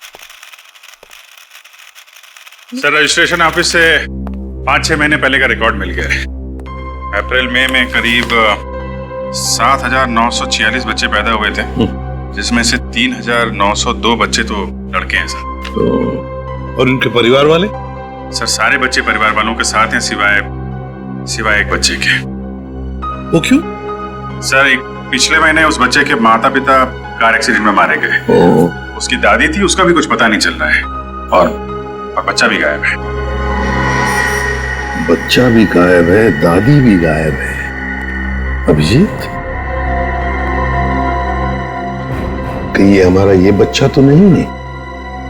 सर रजिस्ट्रेशन ऑफिस से 5-6 महीने पहले का रिकॉर्ड मिल गया है। अप्रैल मई में करीब 7,946 बच्चे पैदा हुए थे, जिसमें से 3,902 बच्चे तो लड़के हैं सर। और उनके परिवार वाले? सर सारे बच्चे परिवार वालों के साथ हैं, सिवाय सिवाय एक बच्चे के। वो क्यों? सर एक पिछले महीने उस बच्चे के माता पिता कार एक्सीडेंट में मारे गए। उसकी दादी थी, उसका भी कुछ पता नहीं चल रहा है, और बच्चा भी गायब है। बच्चा भी गायब है, दादी भी गायब है। अभिजीत, कहीं ये हमारा ये बच्चा तो नहीं है?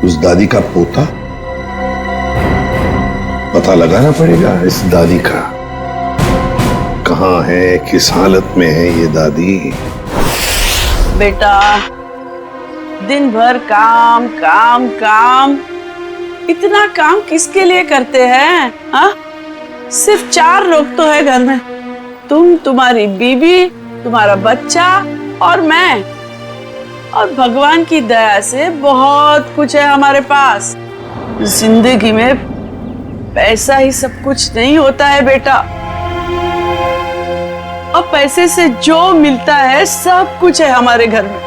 उस दादी का पोता? पता लगाना पड़ेगा इस दादी का, कहां है, किस हालत में है ये दादी। बेटा दिन भर काम काम काम, इतना काम किसके लिए करते हैं? हाँ, सिर्फ 4 लोग तो है घर में, तुम, तुम्हारी बीवी, तुम्हारा बच्चा और मैं। और भगवान की दया से बहुत कुछ है हमारे पास। जिंदगी में पैसा ही सब कुछ नहीं होता है बेटा, और पैसे से जो मिलता है सब कुछ है हमारे घर में।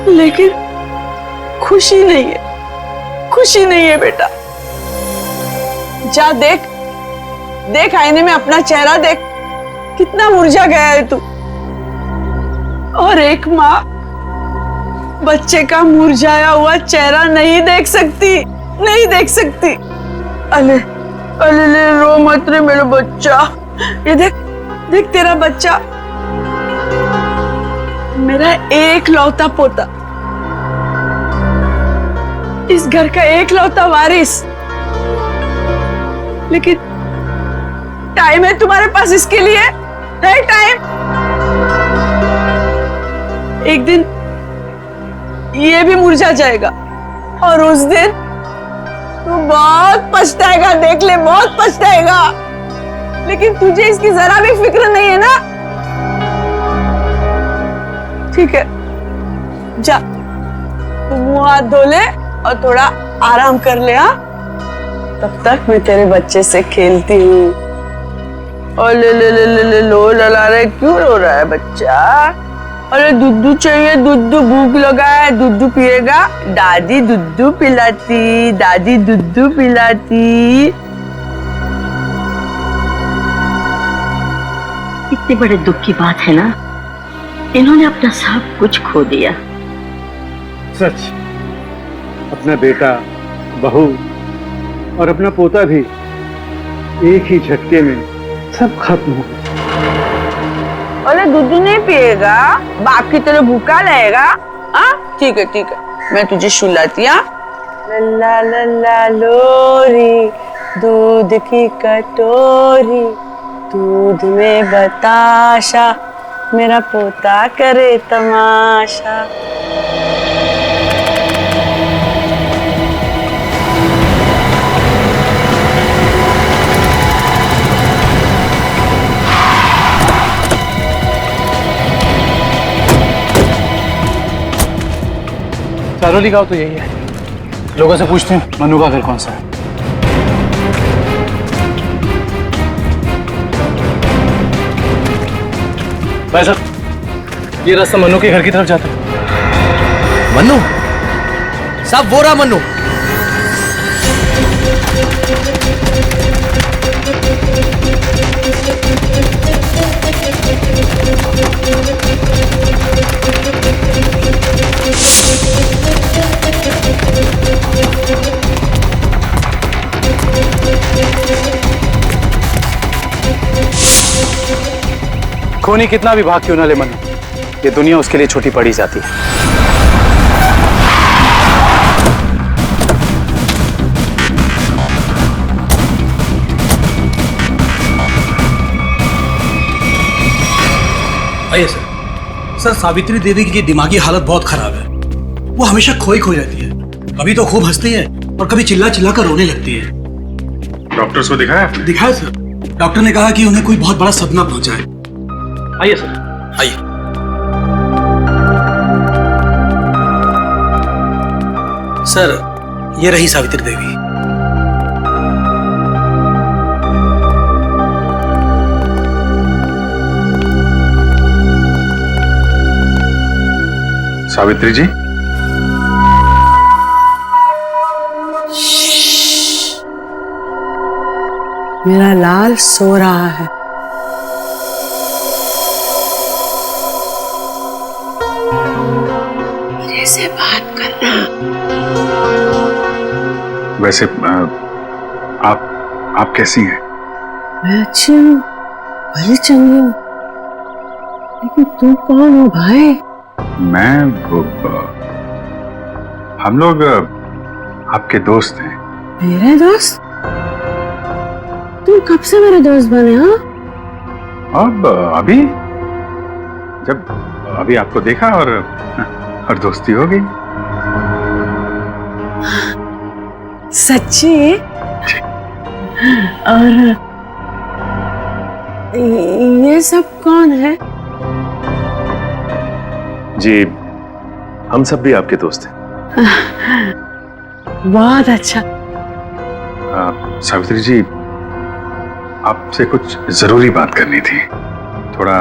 लेकिन खुशी नहीं है, खुशी नहीं है बेटा। जा देख, देख आईने में अपना चेहरा देख, कितना मुरझा गया है तू। और एक माँ बच्चे का मुरझाया हुआ चेहरा नहीं देख सकती, नहीं देख सकती। अले अले ले, रो मत रे मेरा बच्चा। ये देख, देख तेरा बच्चा, मेरा एक लौता पोता, इस घर का एक लौता वारिस। लेकिन टाइम है तुम्हारे पास इसके लिए? है टाइम? एक दिन ये भी मुरझा जाएगा, और उस दिन तू बहुत पछताएगा, देख ले, बहुत पछताएगा। लेकिन तुझे इसकी जरा भी फिक्र नहीं है ना? ठीक है, जा तू मुंह हाथ धो ले और थोड़ा आराम कर ले। हाँ, तब तक मैं तेरे बच्चे से खेलती हूँ। और ले ले ले ले ले लो लला रहे, क्यों रो रहा है बच्चा? अरे दूध चाहिए, दूध, भूख लगा है, दूध पिएगा? दादी दूध पिलाती, दादी दूध पिलाती। इतने बड़े दुख की बात है ना, इन्होंने अपना सब कुछ खो दिया। सच, अपना बेटा, बहू और अपना पोता भी एक ही झटके में सब खत्म हो गया। अरे दूध नहीं पिएगा? बाकी तेरे भूखा रहेगा। हाँ ठीक है, ठीक है, मैं तुझे सुलाती। लल्ला लल्ला लोरी, दूध की कटोरी, दूध में बताशा, मेरा पोता करे तमाशा। सारोली गांव तो यही है। लोगों से पूछते हैं मनु का घर कौन सा है। भाई साहब, ये रास्ता मनु के घर की तरफ जाता है। मनु साहब, वो रहा मनु। खूनी कितना भी भाग क्यों ना ले मनु, ये दुनिया उसके लिए छोटी पड़ी जाती है। आइए सर। सर, सावित्री देवी की दिमागी हालत बहुत खराब है। वो हमेशा खोई खोई रहती है, कभी तो खूब हंसती है और कभी चिल्ला चिल्ला कर रोने लगती है। डॉक्टर्स को दिखाया आपने? दिखाया सर। डॉक्टर ने कहा कि उन्हें कोई बहुत बड़ा सदमा पहुंचा है। आइए सर, आइए। सर, ये रही सावित्री देवी। सावित्री जी, मेरा लाल सो रहा है। मेरे से बात करना। वैसे आप कैसी हैं? मैं अच्छी हूँ, भली चंगी हूँ, लेकिन तू कौन हो भाई? हम लोग आपके दोस्त हैं। मेरे दोस्त? तुम कब से मेरे दोस्त बने? हाँ, अब अभी आपको देखा और दोस्ती हो गई। सच्ची? और ये सब कौन है? जी, हम सब भी आपके दोस्त हैं। बहुत अच्छा। सावित्री जी, आपसे कुछ जरूरी बात करनी थी। थोड़ा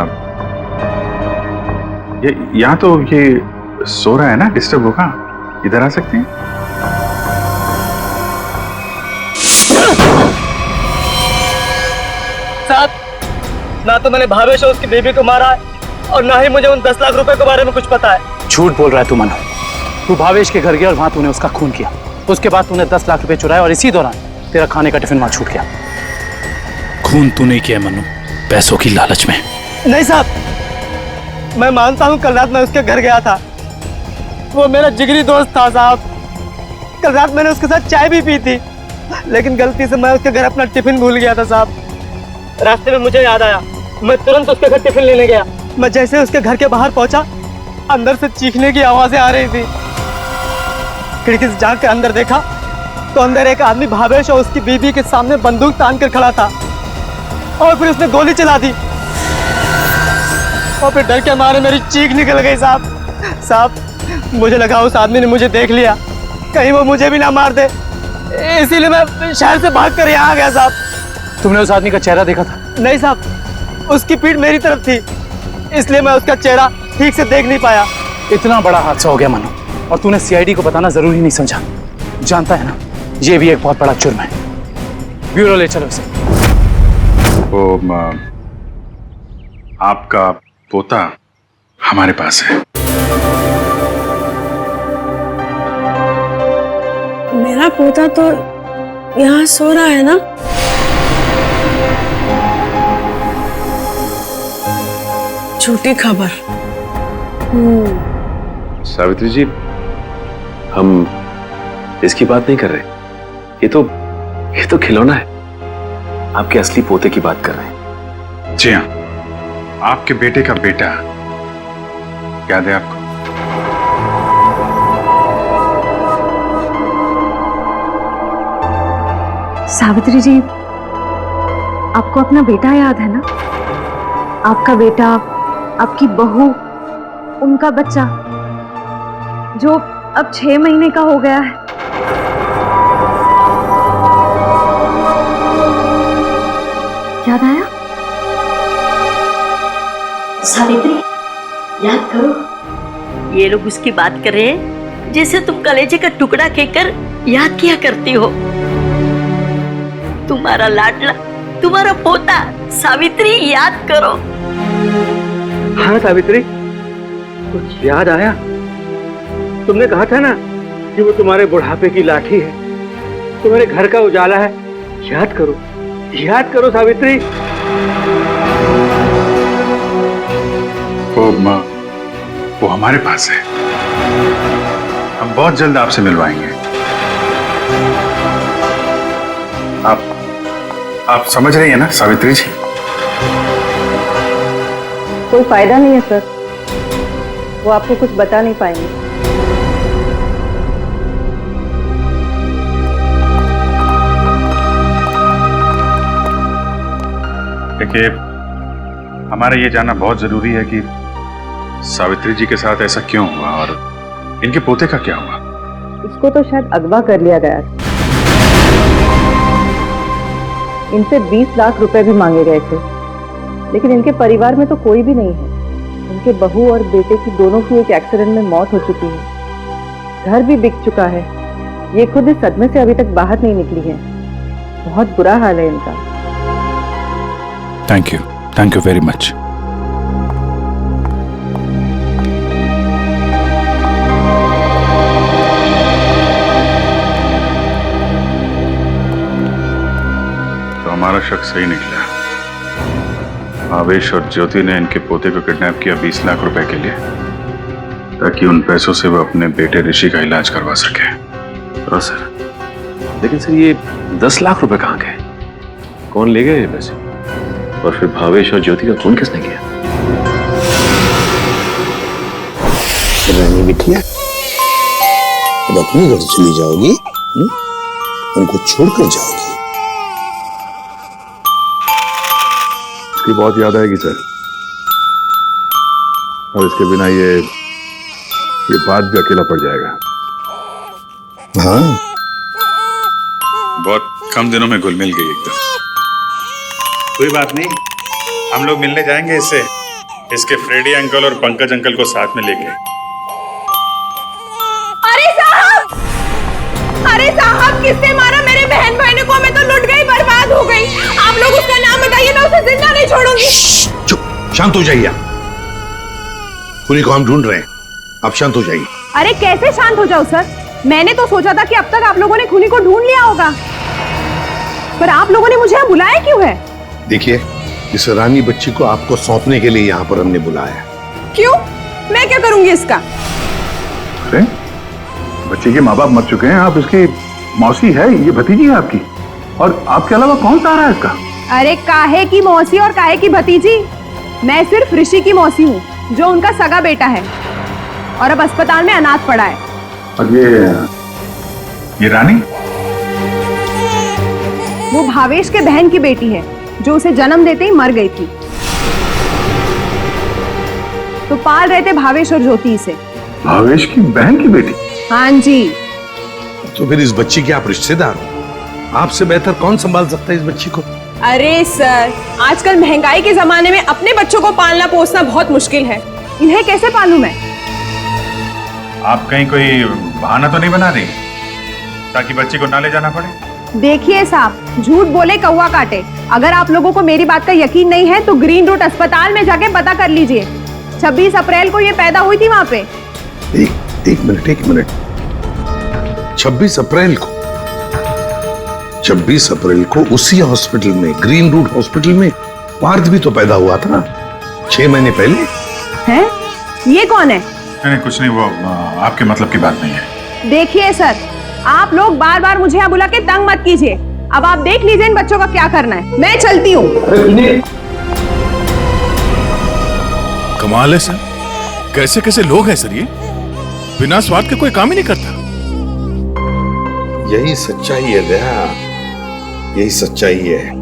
यहाँ तो ये सो रहा है ना, डिस्टर्ब होगा, इधर आ सकते हैं? साहब, ना तो मैंने भावेश और उसकी बेबी को मारा है और ना ही मुझे उन 10 लाख रुपए के बारे में कुछ पता है। झूठ बोल रहा है तू मनु। तू भावेश के घर गया और वहां तूने उसका खून किया। उसके बाद तूने 10 लाख रुपए चुराए और इसी दौरान तेरा खाने का टिफिन वहां छूट गया। खून तू नहीं किया मनु, पैसों की लालच में। नहीं साहब, मैं मानता हूँ कल रात मैं उसके घर गया था। वो मेरा जिगरी दोस्त था साहब। कल रात मैंने उसके साथ चाय भी पी थी, लेकिन गलती से मैं उसके घर अपना टिफिन भूल गया था साहब। रास्ते में मुझे याद आया, मैं तुरंत उसके घर टिफिन लेने गया। मैं जैसे उसके घर के बाहर पहुंचा, अंदर से चीखने की आवाजें आ रही थी। खिड़की से झांक कर अंदर देखा तो अंदर एक आदमी भावेश और उसकी बीवी के सामने बंदूक तान कर खड़ा था और फिर उसने गोली चला दी और फिर डर के मारे मेरी चीख निकल गई साहब। मुझे लगा उस आदमी ने मुझे देख लिया, कहीं वो मुझे भी ना मार दे, इसीलिए मैं शहर से भाग कर यहाँ आ गया साहब। तुमने उस आदमी का चेहरा देखा था? नहीं साहब, उसकी पीठ मेरी तरफ थी, इसलिए मैं उसका चेहरा ठीक से देख नहीं पाया। इतना बड़ा हादसा हो गया मनु, और तूने सीआईडी को बताना जरूरी नहीं समझा। जानता है ना, ये भी एक बहुत बड़ा जुर्म है। ब्यूरो ले चलो इसे। आपका पोता हमारे पास है। मेरा पोता तो यहाँ सो रहा है ना? झूठी खबर। सावित्री जी, हम इसकी बात नहीं कर रहे। ये तो खिलौना है। आपके असली पोते की बात कर रहे हैं। जी हाँ, आपके बेटे का बेटा। याद है आपको? सावित्री जी, आपको अपना बेटा याद है ना? आपका बेटा, आपकी बहू, उनका बच्चा जो अब 6 महीने का हो गया है। याद आया? सावित्री, याद करो। ये लोग उसकी बात कर रहे हैं जैसे तुम कलेजे का टुकड़ा कहकर याद किया करती हो। तुम्हारा लाडला, तुम्हारा पोता। सावित्री, याद करो। हाँ सावित्री, कुछ याद आया? तुमने कहा था ना कि वो तुम्हारे बुढ़ापे की लाठी है, तुम्हारे घर का उजाला है। याद करो, याद करो सावित्री। वो हमारे पास है। हम बहुत जल्द आपसे मिलवाएंगे। आप समझ रही हैं ना सावित्री जी? कोई फायदा नहीं है सर, वो आपको कुछ बता नहीं पाएंगे। देखिए, हमारा ये जानना बहुत जरूरी है कि सावित्री जी के साथ ऐसा क्यों हुआ और इनके पोते का क्या हुआ। इसको तो शायद अगवा कर लिया गया था। इनसे 20 लाख रुपए भी मांगे गए थे, लेकिन इनके परिवार में तो कोई भी नहीं है। इनके बहू और बेटे की दोनों की एक एक्सीडेंट में मौत हो चुकी है। घर भी बिक चुका है। ये खुद इस सदमे से अभी तक बाहर नहीं निकली है। बहुत बुरा हाल है इनका। Thank you very much. तो हमारा शक सही निकला। आवेश और ज्योति ने इनके पोते को किडनैप किया 20 लाख रुपए के लिए, ताकि उन पैसों से वो अपने बेटे ऋषि का इलाज करवा सके। हाँ सर, लेकिन सर ये 10 लाख रुपए कहाँ गए? कौन ले गए ये पैसे? और फिर भावेश और ज्योति का खून किसने किया? रानी बिटिया, अब अपने घर चली जाओगी? उनको छोड़कर जाओगी? इसकी बहुत याद आएगी सर, और इसके बिना ये बात भी अकेला पड़ जाएगा। हाँ, बहुत कम दिनों में घुल मिल गई एकदम। कोई बात नहीं, हम लोग मिलने जाएंगे इससे, इसके फ्रेडी अंकल और पंकज अंकल को साथ में लेके। अरे साहब, किसने मारा मेरे बहन भाई को? मैं तो लुट गई, बर्बाद हो गई। आप लोग उसका नाम बताइए, मैं उसे जिंदा नहीं छोड़ूंगी। चुप, शांत हो जाइए। खूनी को हम ढूंढ रहे हैं, आप शांत हो जाइए। अरे कैसे शांत हो जाओ सर? मैंने तो सोचा था कि अब तक आप लोगों ने खूनी को ढूंढ लिया होगा, पर आप लोगों ने मुझे यहाँ बुलाया क्यों है? देखिए, इस रानी बच्ची को आपको सौंपने के लिए यहाँ पर हमने बुलाया। क्यों? मैं क्या करूंगी इसका? अरे बच्चे के माँ बाप मर चुके हैं, आप इसकी मौसी है, ये भतीजी है आपकी, और आपके अलावा कौन सा आ रहा है इसका? अरे काहे की मौसी और काहे की भतीजी? मैं सिर्फ ऋषि की मौसी हूँ, जो उनका सगा बेटा है और अब अस्पताल में अनाथ पड़ा है। और ये रानी? वो भावेश के बहन की बेटी है, जो उसे जन्म देते ही मर गई थी। तो पाल रहे थे भावेश और ज्योति से। भावेश की बहन की बेटी? हाँ जी। तो फिर इस बच्ची के आप रिश्तेदार हो, आपसे बेहतर कौन संभाल सकता है इस बच्ची को? अरे सर, आजकल महंगाई के जमाने में अपने बच्चों को पालना पोसना बहुत मुश्किल है। इन्हें कैसे पालूं मैं? आप कहीं कोई बहाना तो नहीं बना रही ताकि बच्ची को ना ले जाना पड़े? देखिए साहब, झूठ बोले कौवा काटे। अगर आप लोगों को मेरी बात का यकीन नहीं है तो ग्रीन रूट अस्पताल में जाके पता कर लीजिए। 26 अप्रैल को ये पैदा हुई थी वहां पे। एक मिनट। 26 अप्रैल को? 26 अप्रैल को उसी हॉस्पिटल में, ग्रीन रूट हॉस्पिटल में पार्थ भी तो पैदा हुआ था, 6 महीने पहले। हैं? ये कौन है? नहीं कुछ नहीं, वो आपके मतलब की बात नहीं है। देखिए सर, आप लोग बार बार मुझे यहाँ बुला के तंग मत कीजिए। अब आप देख लीजिए इन बच्चों का क्या करना है। मैं चलती हूँ। कमाल है सर, कैसे कैसे लोग हैं सर, ये बिना स्वाद के कोई काम ही नहीं करता। यही सच्चाई है दया, यही सच्चाई है।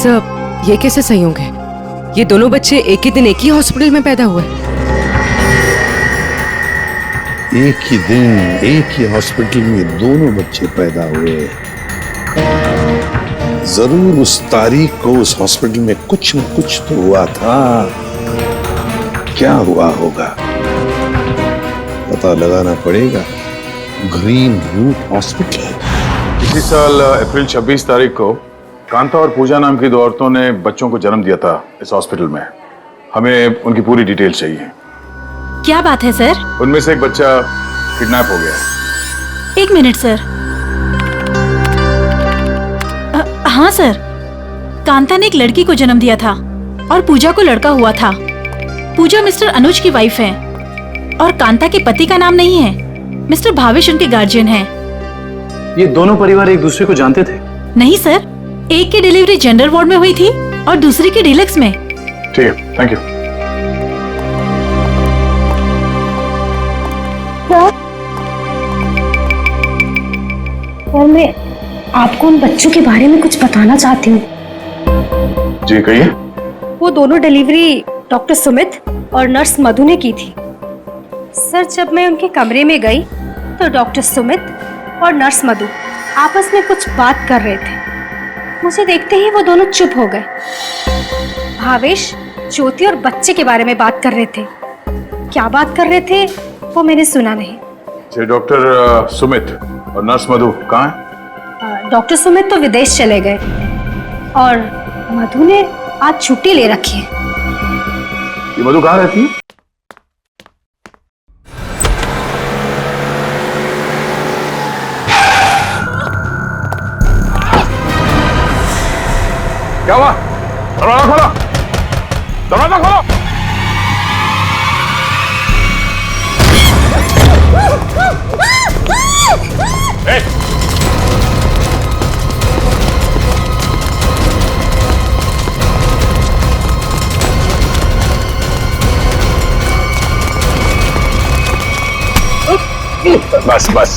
सब ये कैसे संयोग है? ये दोनों बच्चे एक ही दिन एक ही हॉस्पिटल में पैदा हुए। एक ही दिन एक ही हॉस्पिटल में दोनों बच्चे पैदा हुए। जरूर उस तारीख को उस हॉस्पिटल में कुछ न कुछ तो हुआ था। क्या हुआ होगा पता लगाना पड़ेगा। Green route hospital. इसी साल अप्रैल 26 तारीख को कांता और पूजा नाम की 2 औरतों ने बच्चों को जन्म दिया था इस हॉस्पिटल में। हमें उनकी पूरी डिटेल चाहिए। क्या बात है सर? उनमें से एक बच्चा किडनैप हो गया। 1 मिनट सर। हाँ सर, कांता ने एक लड़की को जन्म दिया था और पूजा को लड़का हुआ था। पूजा मिस्टर अनुज की वाइफ है और कांता के पति का नाम नहीं है। मिस्टर भावेश उनके गार्जियन हैं। ये दोनों परिवार एक दूसरे को जानते थे? नहीं सर, एक की डिलीवरी जेंडर वार्ड में हुई थी और दूसरी की डीलक्स में। ठीक है, थैंक यू। और मैं आपको उन बच्चों के बारे में कुछ बताना चाहती हूँ। जी कहिए। वो दोनों डिलीवरी डॉक्टर सुमित और नर्स मधु ने की थी। सर, जब मैं उनके कमरे में गई तो डॉक्टर सुमित और नर्स मधु आपस में कुछ बात कर रहे थे। मुझे देखते ही वो दोनों चुप हो गए। भावेश ज्योति और बच्चे के बारे में बात कर रहे थे। क्या बात कर रहे थे वो मैंने सुना नहीं। डॉक्टर सुमित और नर्स मधु कहाँ हैं? डॉक्टर सुमित तो विदेश चले गए और मधु ने आज छुट्टी ले रखी है। ये मधु कहाँ रहती है? क्या हुआ? दरवाजा खोलो! दरवाजा खोलो! बस बस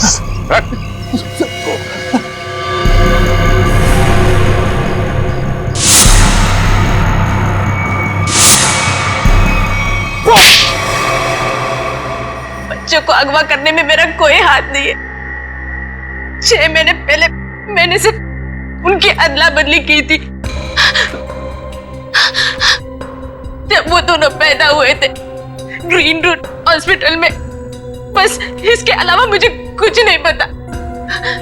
बच्चों को अगवा करने में मेरा कोई हाथ नहीं है। 6 महीने पहले मैंने सिर्फ उनकी अदला बदली की थी। जब वो दोनों पैदा हुए थे ग्रीन रूट हॉस्पिटल में। बस इसके अलावा मुझे कुछ नहीं पता।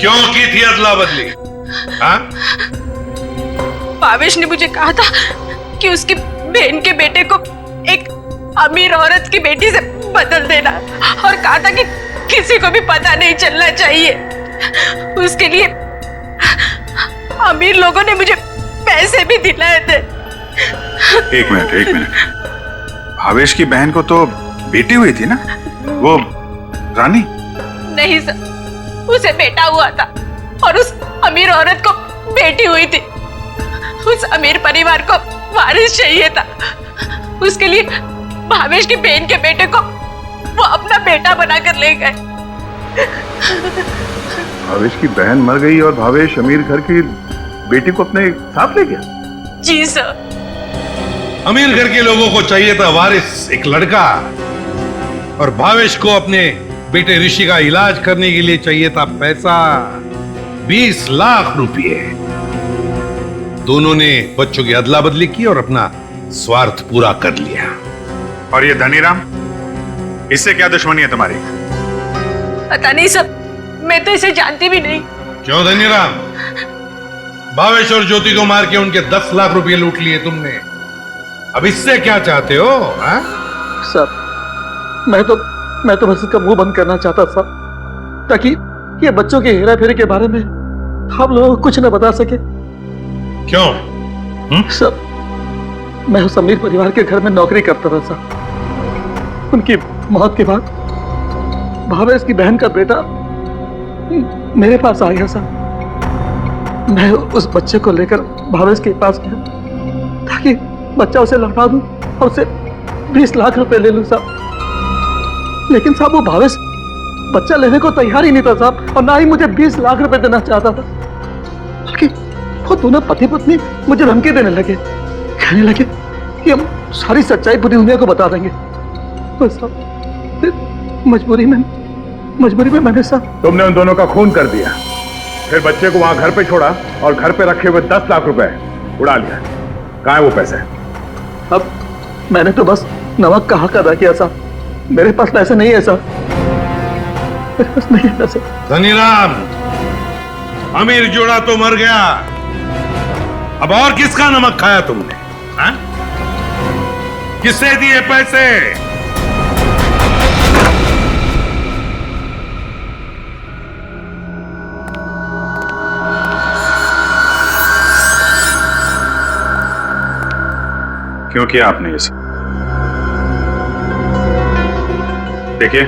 क्यों की थी अदला बदली? हाँ? भावेश ने मुझे कहा था कि उसकी बहन के बेटे को एक अमीर औरत की बेटी से बदल देना और कहा था कि किसी को भी पता नहीं चलना चाहिए। उसके लिए अमीर लोगों ने मुझे पैसे भी दिलाए थे। एक मिनट। भावेश की बहन को तो बेटी हुई थी ना, वो रानी? नहीं सर, उसे बेटा हुआ था और उस अमीर औरत को बेटी हुई थी। उस अमीर परिवार को वारिस चाहिए था। उसके लिए भावेश की बहन के बेटे को वो अपना बेटा बनाकर ले गए। भावेश की बहन मर गई और भावेश अमीर घर की बेटी को अपने साथ ले गया? जी सर। अमीर घर के लोगों को चाहिए था वारिस, एक लड़का, और भावेश को अपने बेटे ऋषि का इलाज करने के लिए चाहिए था पैसा, 20 लाख रुपए। दोनों ने बच्चों की अदला बदली की और अपना स्वार्थ पूरा कर लिया। और ये धनीराम, इससे क्या दुश्मनी है तुम्हारी? पता नहीं सर, मैं तो इसे जानती भी नहीं। क्यों धनीराम? भावेश और ज्योति को मार के उनके 10 लाख रुपए लूट लिए तुमने। अब इससे क्या चाहते हो? हा? सर, मैं तो बस इसका मुंह बंद करना चाहता था ताकि ये बच्चों के हेरा फेरी के बारे में हम लोगों को कुछ न बता सके। क्यों? सर, मैं उस अमीर परिवार के घर में नौकरी करता था सर। उनकी मौत के बाद भावेश की बहन का बेटा मेरे पास आ गया सर। मैं उस बच्चे को लेकर भावेश के पास गया ताकि बच्चा उसे लौटा दूं और उसे 20 लाख रुपए ले लूं साहब। लेकिन साहब वो भावेश बच्चा लेने को तैयार ही नहीं था साहब, और ना ही मुझे 20 लाख रुपए देना चाहता था। बल्कि वो दोनों पति पत्नी मुझे धमकी देने लगे, कहने लगे कि हम सारी सच्चाई पूरी दुनिया को बता देंगे। तो साहब फिर मजबूरी में मैंने साहब। तुमने उन दोनों का खून कर दिया, फिर बच्चे को वहां घर पे छोड़ा और घर पे रखे हुए 10 लाख रुपए उड़ा लिया। कहाँ है वो पैसे? अब मैंने तो बस नमक का हक अदा किया साहब। मेरे पास पैसे नहीं है साहब, मेरे पास नहीं है पैसे। धनीराम, अमीर जोड़ा तो मर गया, अब और किसका नमक खाया तुमने? हा? किससे दिए पैसे? क्यों किया आपने ये सब? देखिए,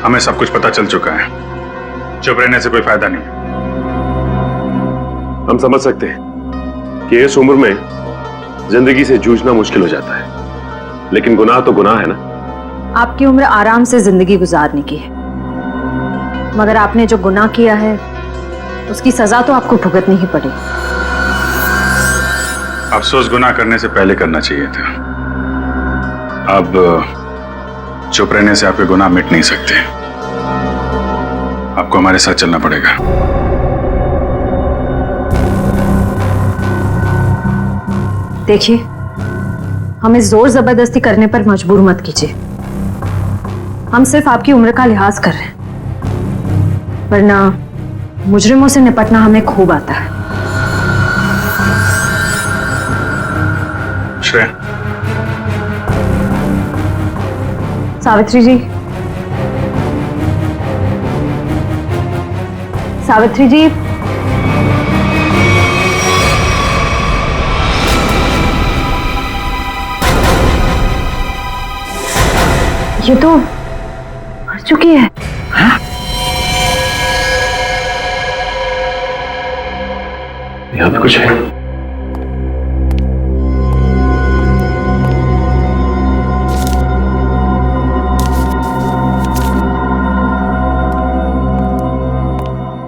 हमें सब कुछ पता चल चुका है। चुप रहने से कोई फायदा नहीं। हम समझ सकते हैं कि इस उम्र में जिंदगी से जूझना मुश्किल हो जाता है, लेकिन गुनाह तो गुनाह है ना। आपकी उम्र आराम से जिंदगी गुजारने की है, मगर आपने जो गुनाह किया है उसकी सजा तो आपको भुगतनी ही पड़ेगी। अफसोस गुनाह करने से पहले करना चाहिए था। अब चुप रहने से आपके गुनाह मिट नहीं सकते। आपको हमारे साथ चलना पड़ेगा। देखिए, हमें जोर जबरदस्ती करने पर मजबूर मत कीजिए। हम सिर्फ आपकी उम्र का लिहाज कर रहे हैं, वरना मुजरिमों से निपटना हमें खूब आता है। श्रेया। सावित्री जी, सावित्री जी, ये तो मर चुकी है। हाँ? यहाँ पे कुछ है।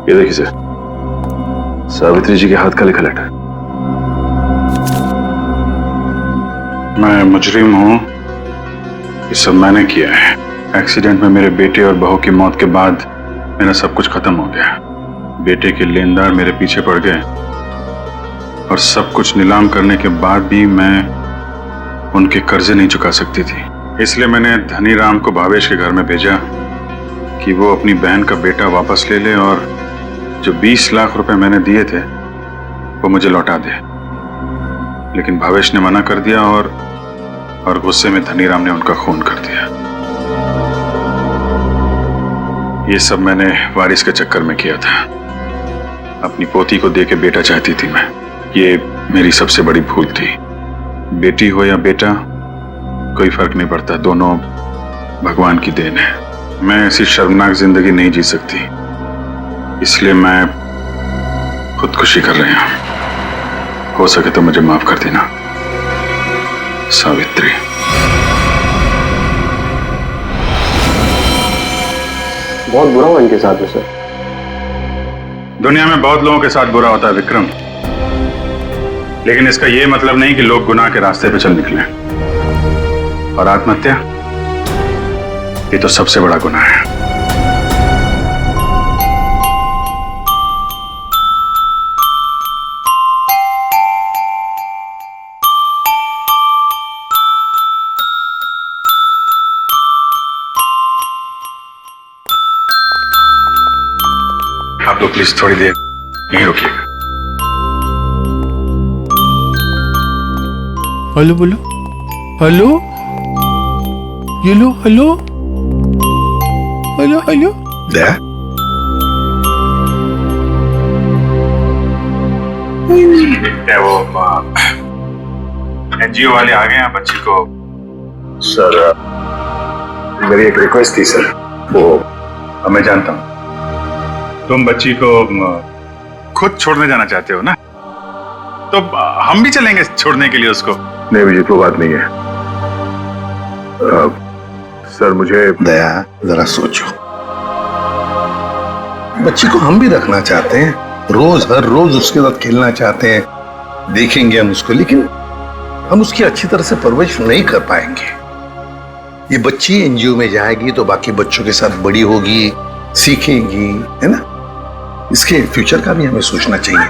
ये देखिए सर, सावित्री जी के हाथ का लिखा लेटर। मैं मुजरिम हूं, ये सब मैंने किया है। एक्सीडेंट में मेरे बेटे और बहू की मौत के बाद मेरा सब कुछ खत्म हो गया। बेटे के लेनदार मेरे पीछे पड़ गए और सब कुछ नीलाम करने के बाद भी मैं उनके कर्जे नहीं चुका सकती थी। इसलिए मैंने धनी राम को भावेश के घर में भेजा कि वो अपनी बहन का बेटा वापस ले ले और जो 20 लाख रुपए मैंने दिए थे वो मुझे लौटा दे। लेकिन भावेश ने मना कर दिया और गुस्से में धनी राम ने उनका खून कर दिया। ये सब मैंने वारिस के चक्कर में किया था। अपनी पोती को देके बेटा चाहती थी मैं। ये मेरी सबसे बड़ी भूल थी। बेटी हो या बेटा कोई फर्क नहीं पड़ता, दोनों भगवान की देन है। मैं ऐसी शर्मनाक जिंदगी नहीं जी सकती, इसलिए मैं खुदकुशी कर रही हूं। हो सके तो मुझे माफ कर देना सावित्री। बहुत बुरा हुआ इनके साथ में सर। दुनिया में बहुत लोगों के साथ बुरा होता है विक्रम, लेकिन इसका यह मतलब नहीं कि लोग गुनाह के रास्ते पे चल निकले। और आत्महत्या, ये तो सबसे बड़ा गुनाह है। आप लोग प्लीज थोड़ी देर यहीं रुकिएगा। हेलो बोलो, हेलो, ये लो, हेलो, हेलो, हेलो। दया, क्या वो एनजीओ वाले आ गए हैं बच्ची को? सर, मेरी एक रिक्वेस्ट थी सर। वो मैं जानता हूं तुम बच्ची को खुद छोड़ने जाना चाहते हो ना, तो हम भी चलेंगे छोड़ने के लिए उसको। नहीं विजित, वो बात नहीं है। सर मुझे दया, जरा सोचो। बच्ची को हम भी रखना चाहते हैं, रोज हर रोज उसके साथ खेलना चाहते हैं, देखेंगे हम उसको, लेकिन हम उसकी अच्छी तरह से परवरिश नहीं कर पाएंगे। ये बच्ची एनजीओ में जाएगी तो बाकी बच्चों के साथ बड़ी होगी, सीखेगी, है ना। इसके फ्यूचर का भी हमें सोचना चाहिए।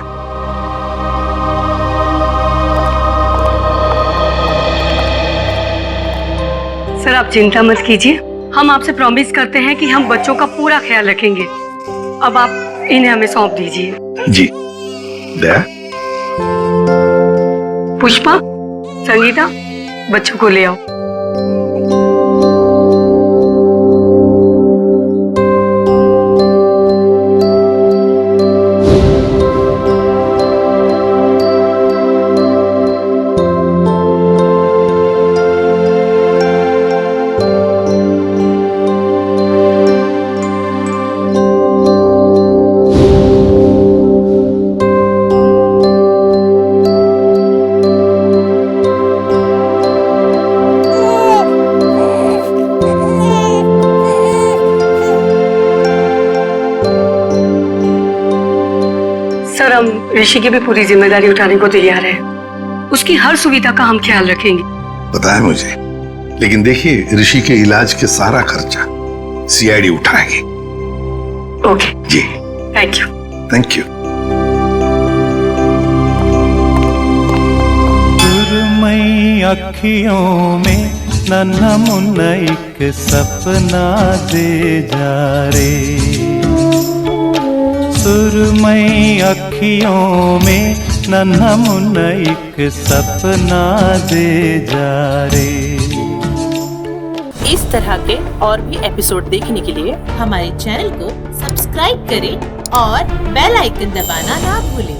सर आप चिंता मत कीजिए, हम आपसे प्रॉमिस करते हैं कि हम बच्चों का पूरा ख्याल रखेंगे। अब आप इन्हें हमें सौंप दीजिए। जी। दया, पुष्पा, संगीता, बच्चों को ले आओ। ऋषि की भी पूरी जिम्मेदारी उठाने को तैयार है। उसकी हर सुविधा का हम ख्याल रखेंगे। पता है मुझे, लेकिन देखिए ऋषि के इलाज के सारा खर्चा सीआईडी उठाएगी। Okay ji, thank you. Thank you. सुरमई अखियों में नन्हा मुन्ना एक सपना दे जा रे। सुरमई अखियों में नन्हा मुन्ना एक सपना दे जा रे। इस तरह के और भी एपिसोड देखने के लिए हमारे चैनल को सब्सक्राइब करें और बेल आइकन दबाना ना भूलें।